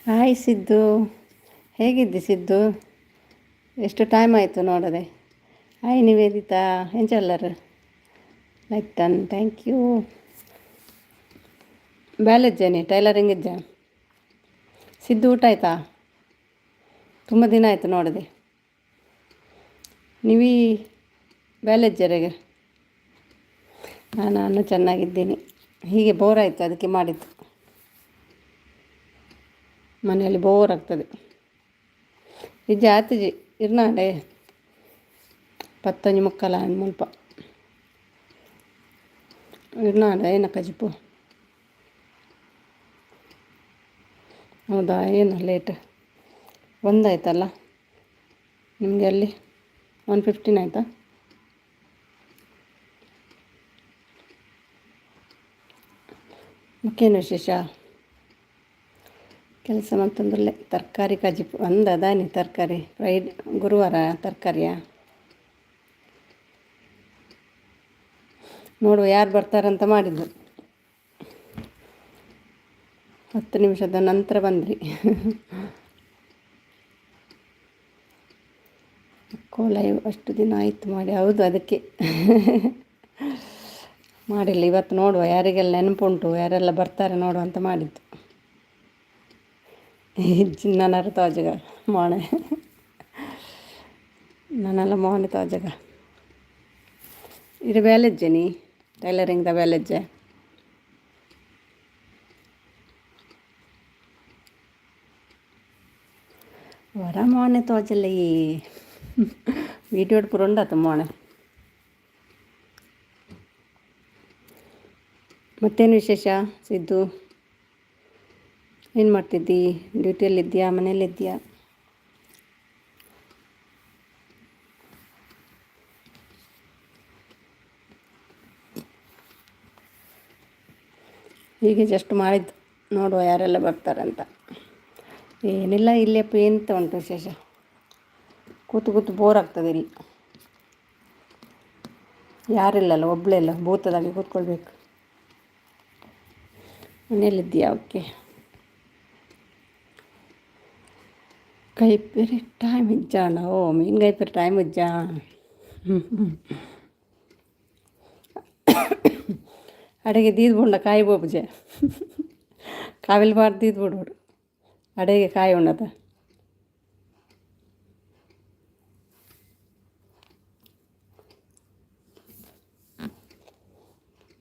Hi Siddu, ಹೇಗಿದ್ದಿ ಸಿದ್ದು? ಎಷ್ಟು time ಆಯಿತು ನೋಡದೆ. ಹಾಯ್ ನಿವೇದಿತಾ, ಎಂಚಲ್ಲರು? Like done, thank you. ಬ್ಯಾಲೆಜ್ಜಾನೆ ಟೈಲರಿಂಗ್ ಇಜ್ಜ. ಸಿದ್ದು ಊಟ ಆಯಿತಾ? ತುಂಬ ದಿನ ಆಯಿತು ನೋಡದೆ. ನೀವೀ ಬ್ಯಾಲೆಜ್ಜರೆಗೆ? ನಾನು ಚೆನ್ನಾಗಿದ್ದೀನಿ. ಹೀಗೆ ಬೋರ್ ಆಯಿತು, ಅದಕ್ಕೆ ಮಾಡಿದ್ದು. ಮನೆಯಲ್ಲಿ ಬೋರ್ ಆಗ್ತದೆ. ಇಜ್ಜ ಆತಿಜಿ ಇರ್ನಾಡೆ 10:45 ಮುಲ್ಪ ಇರ್ನಾಡ ಏನಕ್ಕಜಿಪ್ಪು. ಹೌದಾ, ಏನು ಲೇಟ್ ಒಂದಾಯ್ತಲ್ಲ ನಿಮಗೆ? ಅಲ್ಲಿ 1:15 ಆಯಿತಾ? ಮತ್ತೇನು ವಿಶೇಷ? ಕೆಲಸ ಮತ್ತೊಂದರಲ್ಲೇ ತರಕಾರಿ ಕಜಿಪ್ಪು ಒಂದದಾನಿ ತರಕಾರಿ ಗುರುವಾರ ತರಕಾರಿಯಾ ನೋಡುವ ಯಾರು ಬರ್ತಾರಂತ ಮಾಡಿದ್ದು. 10 ನಿಮಿಷದ ನಂತರ ಬಂದ್ರಿ. ಲೈವ್ ಅಷ್ಟು ದಿನ ಆಯಿತು ಮಾಡಿ. ಹೌದು, ಅದಕ್ಕೆ ಮಾಡಿಲ್ಲ. ಇವತ್ತು ನೋಡುವ ಯಾರಿಗೆಲ್ಲ ನೆನಪುಂಟು, ಯಾರೆಲ್ಲ ಬರ್ತಾರೆ ನೋಡುವ ಅಂತ ಮಾಡಿದ್ದು. ನನ್ನರು ತಾಜಗ ಮೋಣೆ ನನ್ನೆಲ್ಲ ಮೋನೆ ತಾಜಗ ಇದು ಬ್ಯಾಲೆಜ್ಜೆ ನೀ ಟೈಲರಿಂಗ್ದ ಬ್ಯಾಲೆಜ್ಜೆ. ವರ ಮೋನೆ ತೋಜಲ್ಲ ಈ ವೀಡಿಯೋ ಪುರಂಡಾತ ಮೋಣೆ. ಮತ್ತೇನು ವಿಶೇಷ ಸಿದ್ದು? ಏನು ಮಾಡ್ತಿದ್ದಿ? ಡ್ಯೂಟಿಯಲ್ಲಿದ್ದೀಯಾ, ಮನೆಯಲ್ಲಿದ್ದೀಯಾ? ಹೀಗೆ ಜಸ್ಟ್ ಮಾಡಿದ್ದು, ನೋಡುವ ಯಾರೆಲ್ಲ ಬರ್ತಾರಂತ. ಏನಿಲ್ಲ, ಇಲ್ಲಪ್ಪ ಎಂತ ಉಂಟು ವಿಶೇಷ? ಕೂತು ಕೂತು ಬೋರ್ ಆಗ್ತದೆ ಇಲ್ಲಿ. ಯಾರಿಲ್ಲಲ್ಲ, ಒಬ್ಬಳೇ ಇಲ್ಲ, ಭೂತದಾಗಿ ಕೂತ್ಕೊಳ್ಬೇಕು. ಮನೆಯಲ್ಲಿದ್ದೀಯಾ? ಓಕೆ. ಕೈಪೇರಿ ಟೈಮ್ ಇಜ್ಜಾಣ? ಓ, ಮೀನು ಕೈಪೇರಿ ಟೈಮ್ ಇಜ್ಜಾ? ಅಡೆಗೆ ದೀದ್ ಬುಂಡ ಕಾಯಿ ಬೋಪುಜೆ ಕಾವಿಲ್ ಬಾರ್ ದೀದ್ ಬಿಡ್ಬಿಡು ಅಡೆಗೆ ಕಾಯಿ ಉಣ್ಣದ.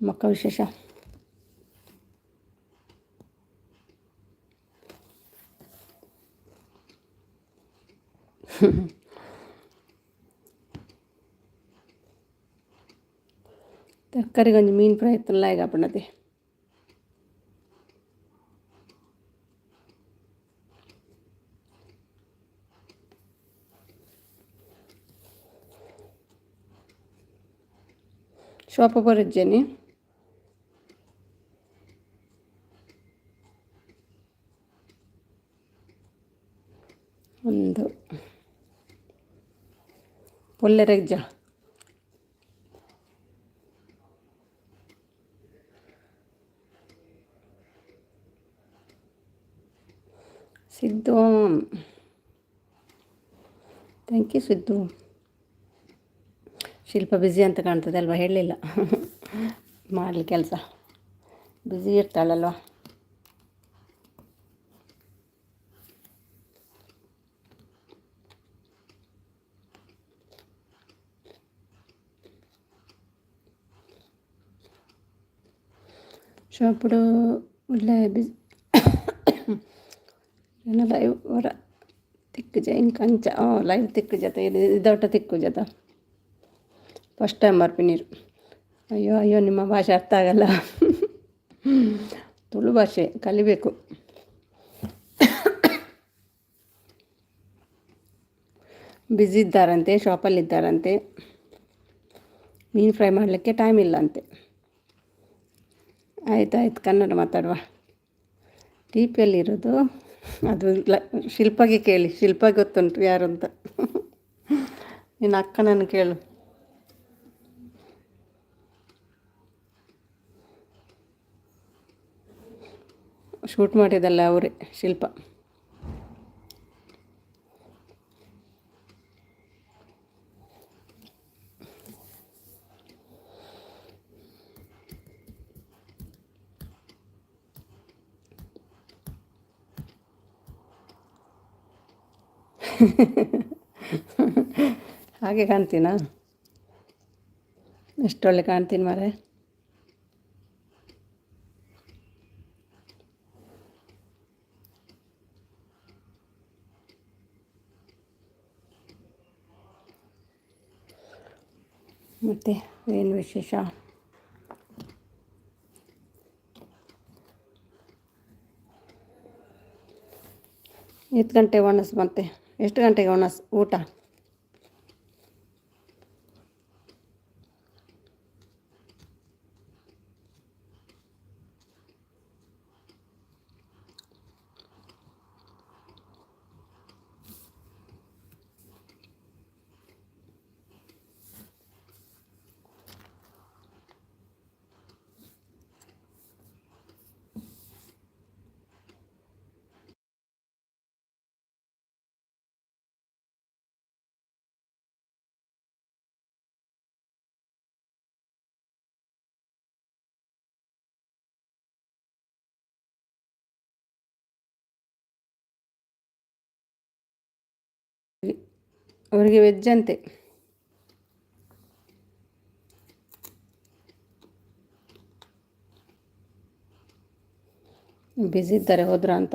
ಮಕ್ಕ ವಿಶೇಷ? ತರಕಾರಿ ಕೊಂಚ ಮೀನು ಫ್ರೈ ಇತ್ತಲ್ಲ ಈಗ ಬಣ್ಣದೆ. ಶಾಪ ಬರಿದ್ದೇನೆ. ಒಂದು ಪೊಲ್ಲೆರೆಗ್ಜ Siddu. Thank you Siddu. Shilpa busy ಅಂತ ಕಾಣ್ತದೆ ಅಲ್ವಾ? ಹೇಳಲಿಲ್ಲ ಮಾಡಲಿ ಕೆಲಸ, ಬ್ಯುಸಿ ಇರ್ತಾಳಲ್ವ. ಶಾಪುಡು ಒಳ್ಳೆ ಏನ ಲೈವ್ ವರ ತಿಕ್ಕು ಜ ಹಿಂಗೆ ಕಂಚ ಲೈವ್ ತಿಕ್ಕು ಜತ ಇದೊಟ್ಟ ತಿಕ್ಕು ಜತ ಫಸ್ಟ್ ಟೈಮ್ ಬರ್ಪಿ ನೀರು. ಅಯ್ಯೋ ಅಯ್ಯೋ, ನಿಮ್ಮ ಭಾಷೆ ಅರ್ಥ ಆಗಲ್ಲ. ತುಳು ಭಾಷೆ ಕಲಿಬೇಕು. ಬ್ಯುಸಿ ಇದ್ದಾರಂತೆ, ಶಾಪಲ್ಲಿದ್ದಾರಂತೆ. ಮೀನು ಫ್ರೈ ಮಾಡಲಿಕ್ಕೆ ಟೈಮ್ ಇಲ್ಲ ಅಂತೆ. ಆಯ್ತಾಯ್ತು, ಕನ್ನಡ ಮಾತಾಡುವ. ಟಿ ಪಿಯಲ್ಲಿರೋದು ಅದು ಶಿಲ್ಪಾಗೆ ಕೇಳಿ, ಶಿಲ್ಪಾಗೆ ಗೊತ್ತುಂಟು ಯಾರು ಅಂತ. ನಿನ್ನ ಅಕ್ಕನನ್ನು ಕೇಳು. ಶೂಟ್ ಮಾಡಿದಲ್ಲ ಅವರೇ, ಶಿಲ್ಪ. ಹಾಗೆ ಕಾಣ್ತೀನಾ? ಎಷ್ಟೊಳ್ಳೆ ಕಾಣ್ತೀನಿ ಮಾರೆ. ಮತ್ತು ಏನು ವಿಶೇಷ? ಎಷ್ಟು ಗಂಟೆಗೆ ಮತ್ತೆ ಎಷ್ಟು ಗಂಟೆಗೆ ಊಟ? ಅವರಿಗೆ ವೆಜ್ ಅಂತೆ. ಬ್ಯುಸಿ ಇದ್ದಾರೆ, ಹೋದ್ರಾ ಅಂತ.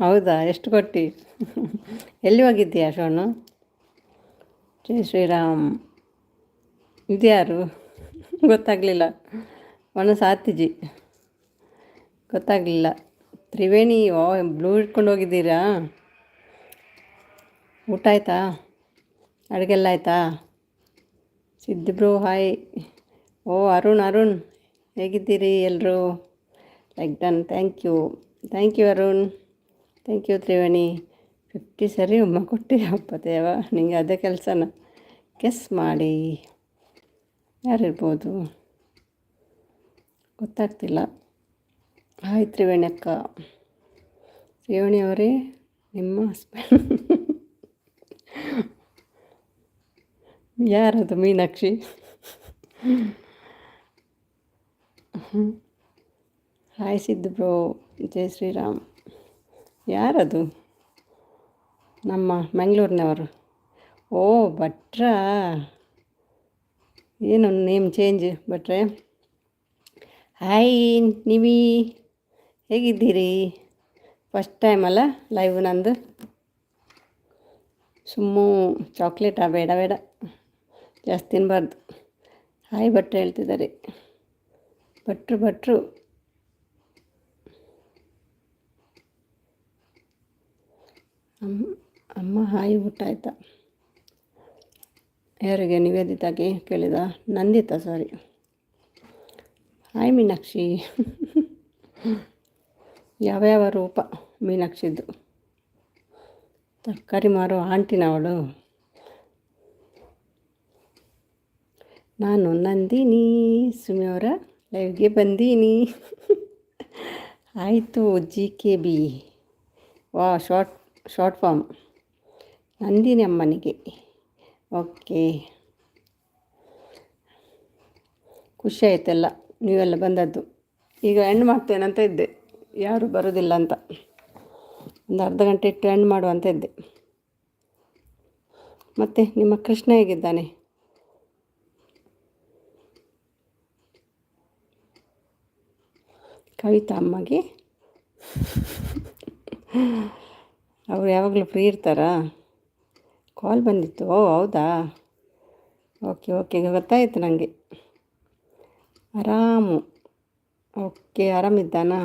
ಹೌದಾ, ಎಷ್ಟು ಕೊಟ್ಟು? ಎಲ್ಲಿ ಹೋಗಿದ್ದೀಯಾ ಶೋನು? ಜೈ ಶ್ರೀರಾಮ್. ಇದ್ಯಾರು? ಗೊತ್ತಾಗಲಿಲ್ಲ. ಸಾತಿಜಿ ಗೊತ್ತಾಗಲಿಲ್ಲ. ತ್ರಿವೇಣಿ, ಓ ಬ್ಲೂ ಇಟ್ಕೊಂಡು ಹೋಗಿದ್ದೀರಾ? ಊಟ ಆಯಿತಾ? ಅಡುಗೆಲ್ಲ ಆಯಿತಾ? ಸಿದ್ದಿಬ್ರು ಹಾಯ್. ಓ ಅರುಣ್ ಹೇಗಿದ್ದೀರಿ ಎಲ್ಲರೂ? Like done, thank you Arun, thank you Triveni. 50 ಸರಿ ಉಮ್ಮ ಕೊಟ್ಟಿಯಪ್ಪ ದೇವ, ನಿಂಗೆ ಅದೇ ಕೆಲಸನ. ಗೆಸ್ ಮಾಡಿ ಯಾರಿರ್ಬೋದು, ಗೊತ್ತಾಗ್ತಿಲ್ಲ. ಹಾಯ್ ತ್ರಿವೇಣಿ ಅಕ್ಕ. ತ್ರಿವೇಣಿ ಅವರೇ, ನಿಮ್ಮ ಹಸ್ಬೆಂಡ್ ಯಾರದು? ಮೀನಾಕ್ಷಿ. ಹಾಯ್ ಸಿದ್ದು ಬ್ರೋ, ಜೈ ಶ್ರೀರಾಮ್. ಯಾರದು? ನಮ್ಮ ಮ್ಯಾಂಗ್ಳೂರಿನವರು. ಓ ಭಟ್ರಾ, ಏನು ನೇಮ್ ಚೇಂಜ್ ಭಟ್ರೆ? ಹಾಯ್ ನಿವಿ, ಹೇಗಿದ್ದೀರಿ? ಫಸ್ಟ್ ಟೈಮ್ ಅಲ್ಲ ಲೈವ್ ನಂದು. ಸುಮ್ಮು ಚಾಕ್ಲೇಟಾ? ಬೇಡ ಜಾಸ್ತಿ ತಿನ್ನಬಾರ್ದು. ಹಾಯ್ ಭಟ್ರು ಹೇಳ್ತಿದ್ದಾರೆ. ಭಟ್ರು ಅಮ್ಮ ಹಾಯ್, ಊಟ ಆಯಿತಾ? ಯಾರಿಗೆ? ನಿವೇದಿತಾಗೆ ಕೇಳಿದ? ನಂದಿತಾ, ಸಾರಿ. ಹಾಯ್ ಮೀನಾಕ್ಷಿ. ಯಾವ ರೂಪ ಮೀನಾಕ್ಷಿದ್ದು? ತರಕಾರಿ ಮಾರೋ ಆಂಟಿನವಳು. ನಾನು ನಂದಿನಿ, ಸುಮಿ ಅವರ ಲೈವ್ಗೆ ಬಂದೀನಿ. ಆಯಿತು GKB. ವಾ, ಶಾರ್ಟ್ ಫಾರ್ಮ್. ನಂದಿನಿ ಅಮ್ಮನಿಗೆ. ಓಕೆ, ಖುಷಿ ಆಯ್ತಲ್ಲ ನೀವೆಲ್ಲ ಬಂದದ್ದು. ಈಗ ಎಂಡ್ ಮಾಡ್ತೇನಂತ ಇದ್ದೆ, ಯಾರು ಬರೋದಿಲ್ಲ ಅಂತ. ಒಂದು ಅರ್ಧ ಗಂಟೆ ಇಟ್ಟು ಎಂಡ್ ಮಾಡುವಂತ ಇದ್ದೆ. ಮತ್ತು ನಿಮ್ಮ ಕೃಷ್ಣ ಹೇಗಿದ್ದಾನೆ? ಕವಿತಾ ಅಮ್ಮಗೆ ಅವರು ಯಾವಾಗಲೂ ಫ್ರೀ ಇರ್ತಾರಾ? ಕಾಲ್ ಬಂದಿತ್ತು. ಓ ಹೌದಾ, ಓಕೆ ಗೊತ್ತಾಯಿತು ನನಗೆ. ಆರಾಮು. ಓಕೆ, ಆರಾಮಿದ್ದಾನಾ?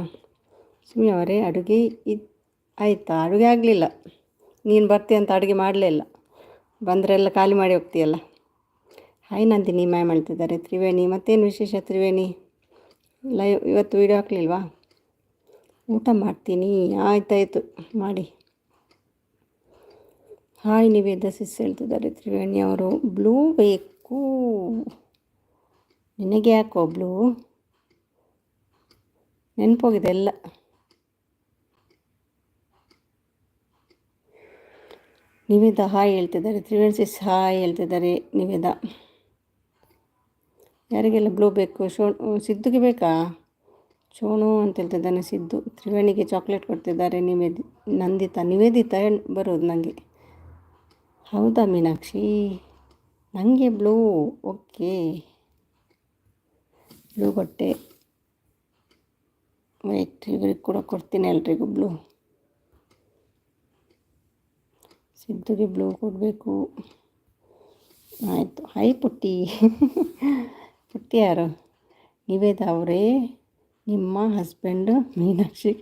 ಸುಮ್ಮನೆ ಅವರೇ, ಅಡುಗೆ ಆಯಿತಾ? ಅಡುಗೆ ಆಗಲಿಲ್ಲ. ನೀನು ಬರ್ತೀಯ ಅಂತ ಅಡುಗೆ ಮಾಡಲೇ ಇಲ್ಲ. ಬಂದರೆ ಎಲ್ಲ ಖಾಲಿ ಮಾಡಿ ಹೋಗ್ತೀಯಲ್ಲ. ಹಾಯ್ ನಂದಿನಿ ಮ್ಯಾಮ್ ಹೇಳ್ತಿದ್ದಾರೆ. ತ್ರಿವೇಣಿ, ಮತ್ತೇನು ವಿಶೇಷ ತ್ರಿವೇಣಿ? ಲೈವ್ ಇವತ್ತು ವೀಡಿಯೋ ಹಾಕಲಿಲ್ವಾ? ಊಟ ಮಾಡ್ತೀನಿ. ಆಯ್ತಾಯಿತು, ಮಾಡಿ. ಹಾಯ್ ನಿವೇದ ಸಿಸ್ ಹೇಳ್ತಿದ್ದಾರೆ. ತ್ರಿವೇಣಿ ಅವರು ಬ್ಲೂ ಬೇಕು. ನಿನಗೆ ಯಾಕೋ ಬ್ಲೂ? ನೆನಪೋಗಿದೆ ಎಲ್ಲ. ನಿವೇದ ಹಾಯ್ ಹೇಳ್ತಿದ್ದಾರೆ. ತ್ರಿವೇಣಿ ಸಿಸ್ ಹಾಯ್ ಹೇಳ್ತಿದ್ದಾರೆ. ನಿವೇದ, ಯಾರಿಗೆಲ್ಲ ಬ್ಲೂ ಬೇಕು? ಸಿದ್ದುಗೆ ಬೇಕಾ? ಚೋಣು ಅಂತ ಹೇಳ್ತಿದ್ದಾನೆ ಸಿದ್ದು. ತ್ರಿವೇಣಿಗೆ ಚಾಕ್ಲೇಟ್ ಕೊಡ್ತಿದ್ದಾರೆ. ನಿವೇದಿತಾ ಬರೋದು ನನಗೆ. ಹೌದಾ ಮೀನಾಕ್ಷಿ? ನನಗೆ ಬ್ಲೂ. ಓಕೆ, ಬ್ಲೂ ಕೊಟ್ಟೆ. ವೈಟ್, ಇವ್ರಿಗೆ ಕೂಡ ಕೊಡ್ತೀನಿ ಎಲ್ರಿಗೂ ಬ್ಲೂ. ಸಿದ್ದುಗೆ ಬ್ಲೂ ಕೊಡಬೇಕು. ಆಯಿತು. ಹಾಯ್ ಪುಟ್ಟಿ. ಪುಟ್ಟಿ ಯಾರು? ನಿವೇದ ಅವರೇ, ನಿಮ್ಮ ಹಸ್ಬೆಂಡು ಮೀನಾಕ್ಷಿ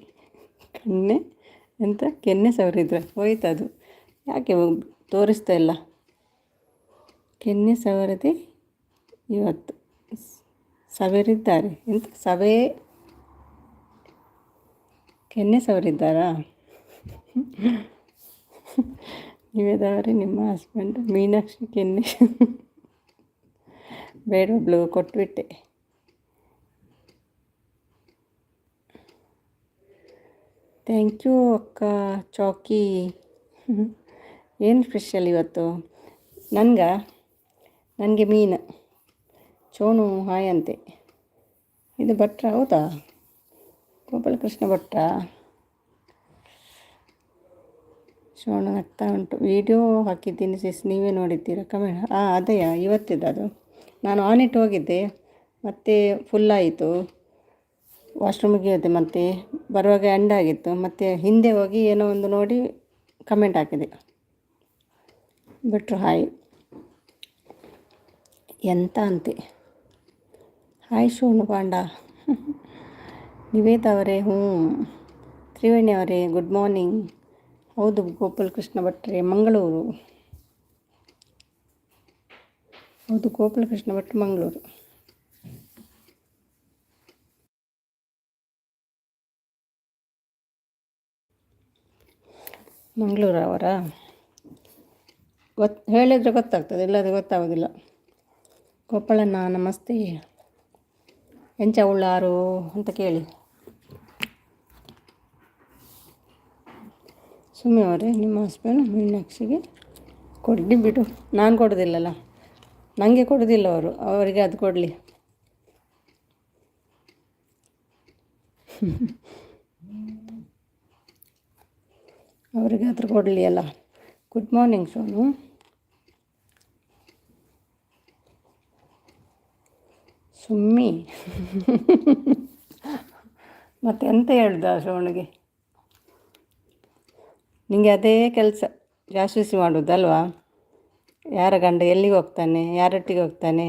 ಕೆನ್ನೆ ಸವರಿದ್ರೆ ಹೋಯ್ತದು. ಯಾಕೆ ತೋರಿಸ್ತಾ ಇಲ್ಲ? ಕೆನ್ನೆ ಸವರದೆ ಇವತ್ತು ಸವರಿದ್ದಾರೆ. ಕೆನ್ನೆ ಸವರಿದ್ದಾರಾ? ನಿವೇದವರೇ, ನಿಮ್ಮ ಹಸ್ಬೆಂಡ್ ಮೀನಾಕ್ಷಿ ಕೆನ್ನೆ ಬೇಡ, ಬ್ಲೂ ಕೊಟ್ಬಿಟ್ಟೆ. ಥ್ಯಾಂಕ್ ಯು ಅಕ್ಕ ಚಾಕಿ. ಏನು ಸ್ಪೆಷಲ್ ಇವತ್ತು? ನನಗೆ ಮೀನು. ಚೋಣು ಹಾಯ್ ಅಂತೆ. ಇದು ಭಟ್ರ? ಹೌದಾ, ಗೋಪಾಲಕೃಷ್ಣ ಭಟ್ರ. ಶೋಣು ನಗ್ತಾ ಉಂಟು. ವಿಡಿಯೋ ಹಾಕಿದ್ದೀನಿ ಸಿಸ್, ನೀವೇ ನೋಡಿದ್ದೀರಾ? ಕಮೆಂಟ್. ಅದೇಯಾ, ಇವತ್ತಿದ್ದು ಅದು. ನಾನು ಆನ್ ಇಟ್ಟು ಹೋಗಿದ್ದೆ, ಮತ್ತು ಫುಲ್ಲಾಯಿತು. ವಾಶ್ರೂಮಿಗೆ ಹೋದೆ, ಮತ್ತು ಬರುವಾಗ ಎಂಡ್ ಆಗಿತ್ತು. ಮತ್ತು ಹಿಂದೆ ಹೋಗಿ ಏನೋ ಒಂದು ನೋಡಿ ಕಮೆಂಟ್ ಹಾಕಿದೆ, ಬಿಟ್ಟರು ಹಾಯ್ ಎಂತ ಅಂತೆ. ಹಾಯ್ ಶೋನು ಪಾಂಡ. ನಿವೇತಾ ಅವರೇ ತ್ರಿವೇಣಿ ಅವರೇ ಗುಡ್ ಮಾರ್ನಿಂಗ್. ಹೌದು ಗೋಪಾಲ್ ಕೃಷ್ಣ ಭಟ್ರೆ ಮಂಗಳೂರು. ಹೌದು ಗೋಪಾಲ ಕೃಷ್ಣ ಭಟ್ ಮಂಗಳೂರು. ಮಂಗಳೂರು ಅವರ ಹೇಳಿದರೆ ಗೊತ್ತಾಗ್ತದೆ, ಇಲ್ಲದೆ ಗೊತ್ತಾಗೋದಿಲ್ಲ. ಗೋಪಾಳಣ್ಣ ನಮಸ್ತೆ, ಎಂಚ ಉಳ್ಳಾರು ಅಂತ ಕೇಳಿ. ಸುಮ್ಮನೆ ಅವರೇ ನಿಮ್ಮ ಹಸ್ಬೆಂಡ್ ಮೀನಾಕ್ಷಿಗೆ ಕೊಡಿ ಬಿಡು, ನಾನು ಕೊಡೋದಿಲ್ಲಲ್ಲ, ನನಗೆ ಕೊಡೋದಿಲ್ಲ ಅವರು, ಅವರಿಗೆ ಅದು ಕೊಡಲಿ. ಅವರಿಗೆ ಹತ್ರ ಕೊಡಲಿ ಅಲ್ಲ. Good morning Sonu. ಸುಮ್ಮಿ ಮತ್ತೆ ಎಂತ ಹೇಳ್ದ ಸೋಣಿಗೆ? ನಿಮಗೆ ಅದೇ ಕೆಲಸ, ಜಾಸ್ತಿ ಮಾಡೋದಲ್ವಾ? ಯಾರ ಗಂಡ ಎಲ್ಲಿಗೆ ಹೋಗ್ತಾನೆ, ಯಾರೊಟ್ಟಿಗೆ ಹೋಗ್ತಾನೆ,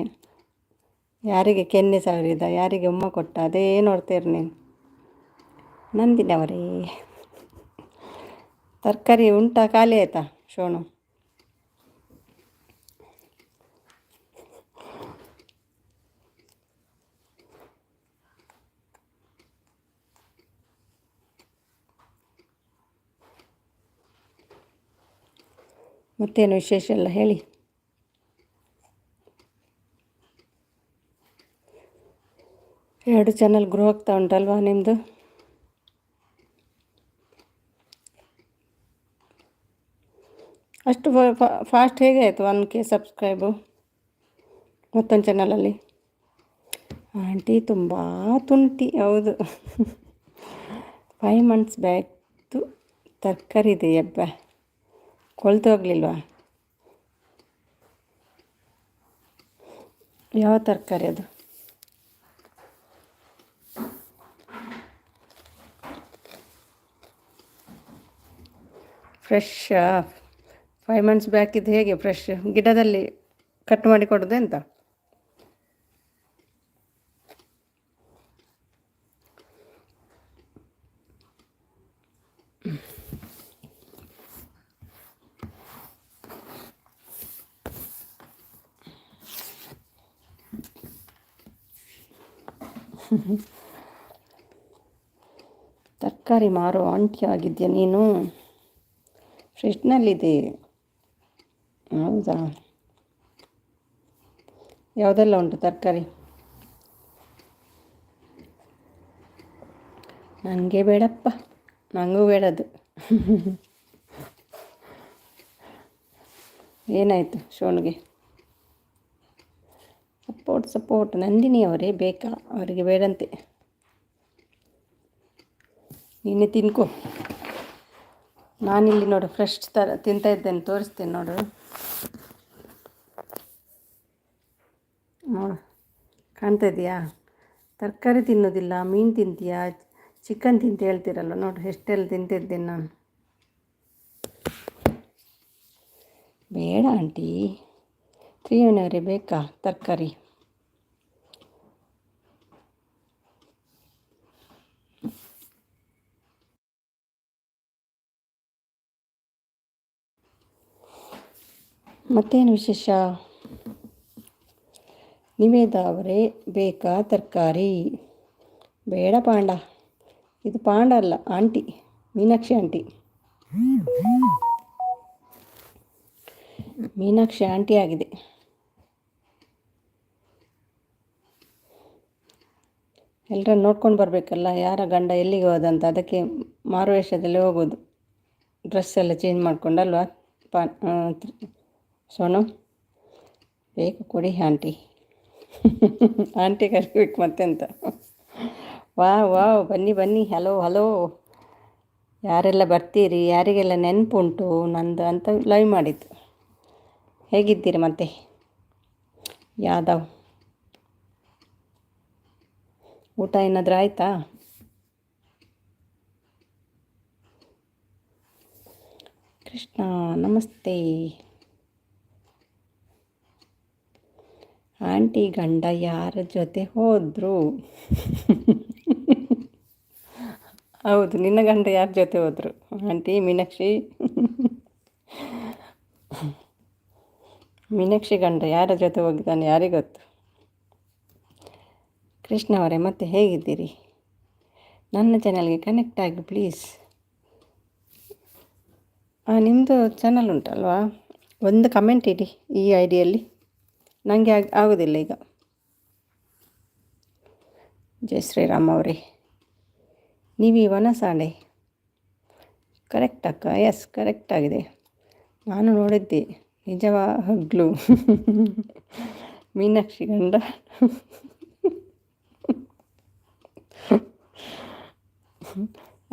ಯಾರಿಗೆ ಕೆನ್ನೆ ಸಾವಿರಿದ, ಯಾರಿಗೆ ಉಮ್ಮ ಕೊಟ್ಟ, ಅದೇ ನೋಡ್ತೀರಿ ನೀನು. ನಂದಿನಿ ಅವರೇ ತರಕಾರಿ ಉಂಟಾ, ಖಾಲಿ ಆಯಿತಾ ಶೋಣು? ಮತ್ತೇನು ವಿಶೇಷ ಎಲ್ಲ ಹೇಳಿ. ಎರಡು ಚಾನಲ್ ಗ್ರೋ ಆಗ್ತಾ ಉಂಟಲ್ವಾ ನಿಮ್ಮದು? ಅಷ್ಟು ಫಾಸ್ಟ್ ಹೇಗೆ ಆಯಿತು 1K ಸಬ್ಸ್ಕ್ರೈಬು ಮತ್ತೊಂದು ಚಾನಲಲ್ಲಿ? ಆಂಟಿ ತುಂಬ ತುಂಟಿ. ಹೌದು 5 months ಬ್ಯಾಕ್ದು ತರಕಾರಿ ಇದೆ ಹಬ್ಬ, ಕೊಳ್ತು ಹೋಗಲಿಲ್ವಾ? ಯಾವ ತರಕಾರಿ ಅದು? ಫ್ರೆಶ್ಶಾ? 5 months ಬ್ಯಾಕ್ ಇದು ಹೇಗೆ ಫ್ರೆಶ್? ಗಿಡದಲ್ಲಿ ಕಟ್ ಮಾಡಿ ಕೊಡೋದು ಎಂತ? ತರಕಾರಿ ಮಾರೋ ಆಂಟಿ ಆಗಿದೆಯಾ ನೀನು? ಫ್ರಿಜ್ನಲ್ಲಿದೆ. ಹೌದಾ? ಯಾವುದೆಲ್ಲ ಉಂಟು ತರಕಾರಿ? ನನಗೆ ಬೇಡಪ್ಪ, ನನಗೂ ಬೇಡದು. ಏನಾಯಿತು ಶೋಣಿಗೆ? ಸಪೋರ್ಟ್ ನಂದಿನಿ ಅವರೇ ಬೇಕಾ? ಅವರಿಗೆ ಬೇಡಂತೆ. ನೀನೆ ತಿನ್ಕೊ. ನಾನಿಲ್ಲಿ ನೋಡು ಫ್ರೆಶ್ ತಿಂತಾ ಇದ್ದೇನೆ, ತೋರಿಸ್ತೇನೆ ನೋಡು. ನೋಡು ಕಾಣ್ತಾ ಇದೆಯಾ? ತರಕಾರಿ ತಿನ್ನೋದಿಲ್ಲ, ಮೀನು ತಿಂತೀಯಾ, ಚಿಕನ್ ತಿಂತ ಹೇಳ್ತೀರಲ್ಲ, ನೋಡು ಎಷ್ಟೆಲ್ಲ ತಿಂತಿದ್ದೇನೆ ನಾನು. ಬೇಡ ಆಂಟಿ. ತ್ರಿವೇಣಿಯವರೇ ಬೇಕಾ ತರಕಾರಿ? ಮತ್ತೇನು ವಿಶೇಷ? ನಿವೇದಾ ಅವರೇ ಬೇಕಾ ತರಕಾರಿ? ಬೇಡ ಪಾಂಡ. ಇದು ಪಾಂಡ ಅಲ್ಲ, aunty Meenakshi aunty. Meenakshi aunty ಆಗಿದೆ. ಎಲ್ಲರನ್ನು ನೋಡ್ಕೊಂಡು ಬರಬೇಕಲ್ಲ, ಯಾರ ಗಂಡ ಎಲ್ಲಿಗೆ ಹೋದಂತ. ಅದಕ್ಕೆ ಮಾರುವೇಷದಲ್ಲಿ ಹೋಗೋದು, ಡ್ರೆಸ್ ಎಲ್ಲ ಚೇಂಜ್ ಮಾಡ್ಕೊಂಡಲ್ವಾ ಸೋನು? ಬೇಕು ಕೊಡಿ ಆಂಟಿ. ಆಂಟಿ ಕರಿಬೇಕು ಮತ್ತೆಂತ. ವಾವ್ ಬನ್ನಿ ಹಲೋ. ಯಾರೆಲ್ಲ ಬರ್ತೀರಿ, ಯಾರಿಗೆಲ್ಲ ನೆನಪುಂಟು ನಂದು ಅಂತ ಲೈವ್ ಮಾಡಿದ್ದು. ಹೇಗಿದ್ದೀರಿ ಮತ್ತೆ ಯಾದವ್? ಊಟ ಏನಾದರೂ ಆಯಿತಾ? ಕೃಷ್ಣ ನಮಸ್ತೆ. ಆಂಟಿ ಗಂಡ ಯಾರ ಜೊತೆ ಹೋದರು? ಹೌದು, ನಿನ್ನ ಗಂಡ ಯಾರ ಜೊತೆ ಹೋದರು ಆಂಟಿ? ಮೀನಾಕ್ಷಿ ಮೀನಾಕ್ಷಿ ಗಂಡ ಯಾರ ಜೊತೆ ಹೋಗಿದ್ದಾನೆ ಯಾರಿಗೊತ್ತು? ಕೃಷ್ಣ ಅವರೇ, ಮತ್ತೆ ಹೇಗಿದ್ದೀರಿ? ನನ್ನ ಚಾನಲ್ಗೆ ಕನೆಕ್ಟ್ ಆಗಿ ಪ್ಲೀಸ್. ನಿಮ್ಮದು ಚಾನಲ್ ಉಂಟಲ್ವಾ? ಒಂದು ಕಮೆಂಟ್ ಇಡಿ ಈ ಐಡಿಯಲ್ಲಿ. ನನಗೆ ಆಗೋದಿಲ್ಲ ಈಗ. ಜೈ ಶ್ರೀರಾಮ್ ಅವರೇ, ನೀವು ವನಸಾಡೆ ಕರೆಕ್ಟ್ ಅಕ್ಕ? ಎಸ್, ಕರೆಕ್ಟ್ ಆಗಿದೆ. ನಾನು ನೋಡಿದ್ದೆ, ನಿಜವಾಗ್ಲೂ ಮೀನಾಕ್ಷಿ ಗಂಡ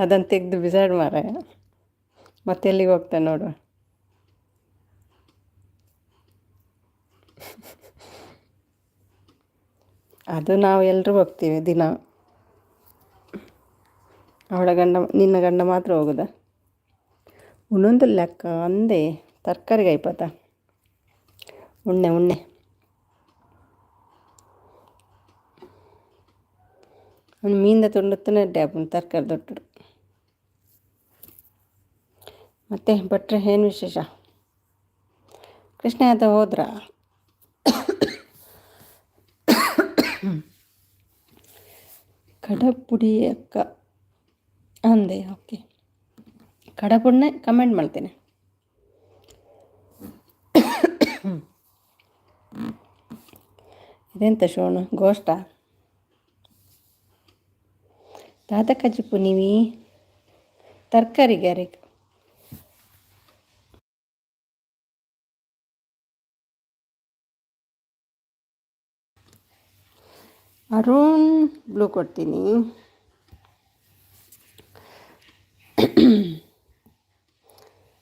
ಅದನ್ನು ತೆಗೆದು ಬಿಸಾಡು ಮಾರಾಯ, ಮತ್ತೆ ಎಲ್ಲಿಗೆ ಹೋಗ್ತಾನೆ ನೋಡುವ. ಅದು ನಾವು ಎಲ್ಲರೂ ಹೋಗ್ತೀವಿ ದಿನ. ಅವಳ ಗಂಡ, ನಿನ್ನ ಗಂಡ ಮಾತ್ರ ಹೋಗೋದ? ಉಣ್ಣೊಂದು ಲೆಕ್ಕ ಅಂದೆ ತರಕಾರಿಗೆ ಐಪತ್ತ ಉಣ್ಣೆ ಅವ್ನು ಮೀನಿಂದ ತುಂಡುತ್ತನೇ ಡ್ಯಾಬ್ ತರಕಾರಿ ದೊಡ್ಡ. ಮತ್ತೆ ಭಟ್ರೆ, ಏನು ವಿಶೇಷ? ಕೃಷ್ಣ ಅಂತ ಹೋದ್ರ? ಕಡಪುಡಿ ಅಕ್ಕ ಅಂದೆ. ಓಕೆ, ಕಡಪುಡಿನೇ ಕಮೆಂಟ್ ಮಾಡ್ತೇನೆ. ಇದೆಂತ ಶೋನು ಗೋಷ್ಟ? ದಾದ ಕಜಿಪು ನೀವಿ ತರಕಾರಿಗೆ ಯಾರಿಗೆ? ಅರುಣ್ ಬ್ಲೂ ಕೊಡ್ತೀನಿ.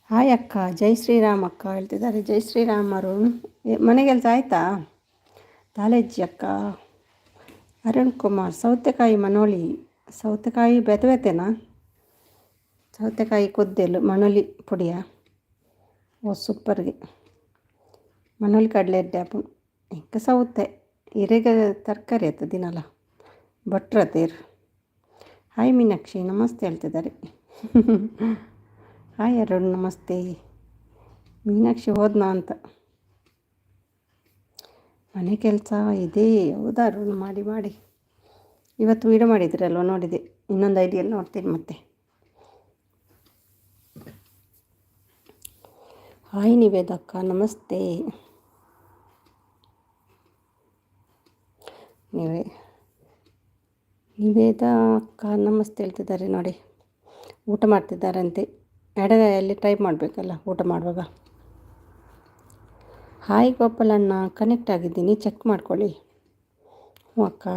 ಹಾಯ್ ಅಕ್ಕ, ಜೈ ಶ್ರೀರಾಮ್ ಅಕ್ಕ ಹೇಳ್ತಿದ್ದಾರೆ. ಜೈ ಶ್ರೀರಾಮ್ ಅರುಣ್. ಮನೆ ಕೆಲಸ ಆಯಿತಾ? ತಾಲೇಜಿ ಅಕ್ಕ. ಅರುಣ್ ಕುಮಾರ್, ಸೌತೆಕಾಯಿ ಮನೋಳಿ. ಸೌತೆಕಾಯಿ ಬೆತೆನಾ? ಸೌತೆಕಾಯಿ ಕೊದ್ದೆಲು ಮನೋಲಿ ಪುಡಿಯ? ಓ ಸೂಪರ್ಗೆ. ಮನೋಲಿ ಕಡಲೆ ಡ್ಯಾಪು ಇಂಕ ಸೌತೆ ಹಿರೇಗ ತರಕಾರಿ ಆಯ್ತು ದಿನಲ್ಲ ಭಟ್ರ ತೇರು. ಹಾಯ್ ಮೀನಾಕ್ಷಿ ನಮಸ್ತೆ ಹೇಳ್ತಿದ್ದಾರೆ. ಹಾಯ್ ಅರುಣ್ ನಮಸ್ತೆ. ಮೀನಾಕ್ಷಿ ಹೋದ್ನಾ ಅಂತ. ಮನೆ ಕೆಲಸ ಇದೆ. ಹೌದಾ ಅರುಣ್? ಮಾಡಿ ಇವತ್ತು ವೀಡಿಯೋ ಮಾಡಿದ್ರಲ್ವ, ನೋಡಿದೆ. ಇನ್ನೊಂದು ಐಡಿಯಲ್ಲಿ ನೋಡ್ತೀನಿ ಮತ್ತೆ. ಹಾಯ್ ನಿವೇದ ಅಕ್ಕ ನಮಸ್ತೆ. ನಿವೇದ ಅಕ್ಕ ನಮಸ್ತೆ ಹೇಳ್ತಿದ್ದಾರೆ ನೋಡಿ. ಊಟ ಮಾಡ್ತಿದ್ದಾರಂತೆ. ಎಡಗೈಯಲ್ಲಿ ಟೈಪ್ ಮಾಡಬೇಕಲ್ಲ ಊಟ ಮಾಡುವಾಗ. ಹಾಯ್ ಗೋಪಾಲಣ್ಣ, ಕನೆಕ್ಟ್ ಆಗಿದ್ದೀನಿ, ಚೆಕ್ ಮಾಡ್ಕೊಳ್ಳಿ. ಹ್ಞೂ ಅಕ್ಕ.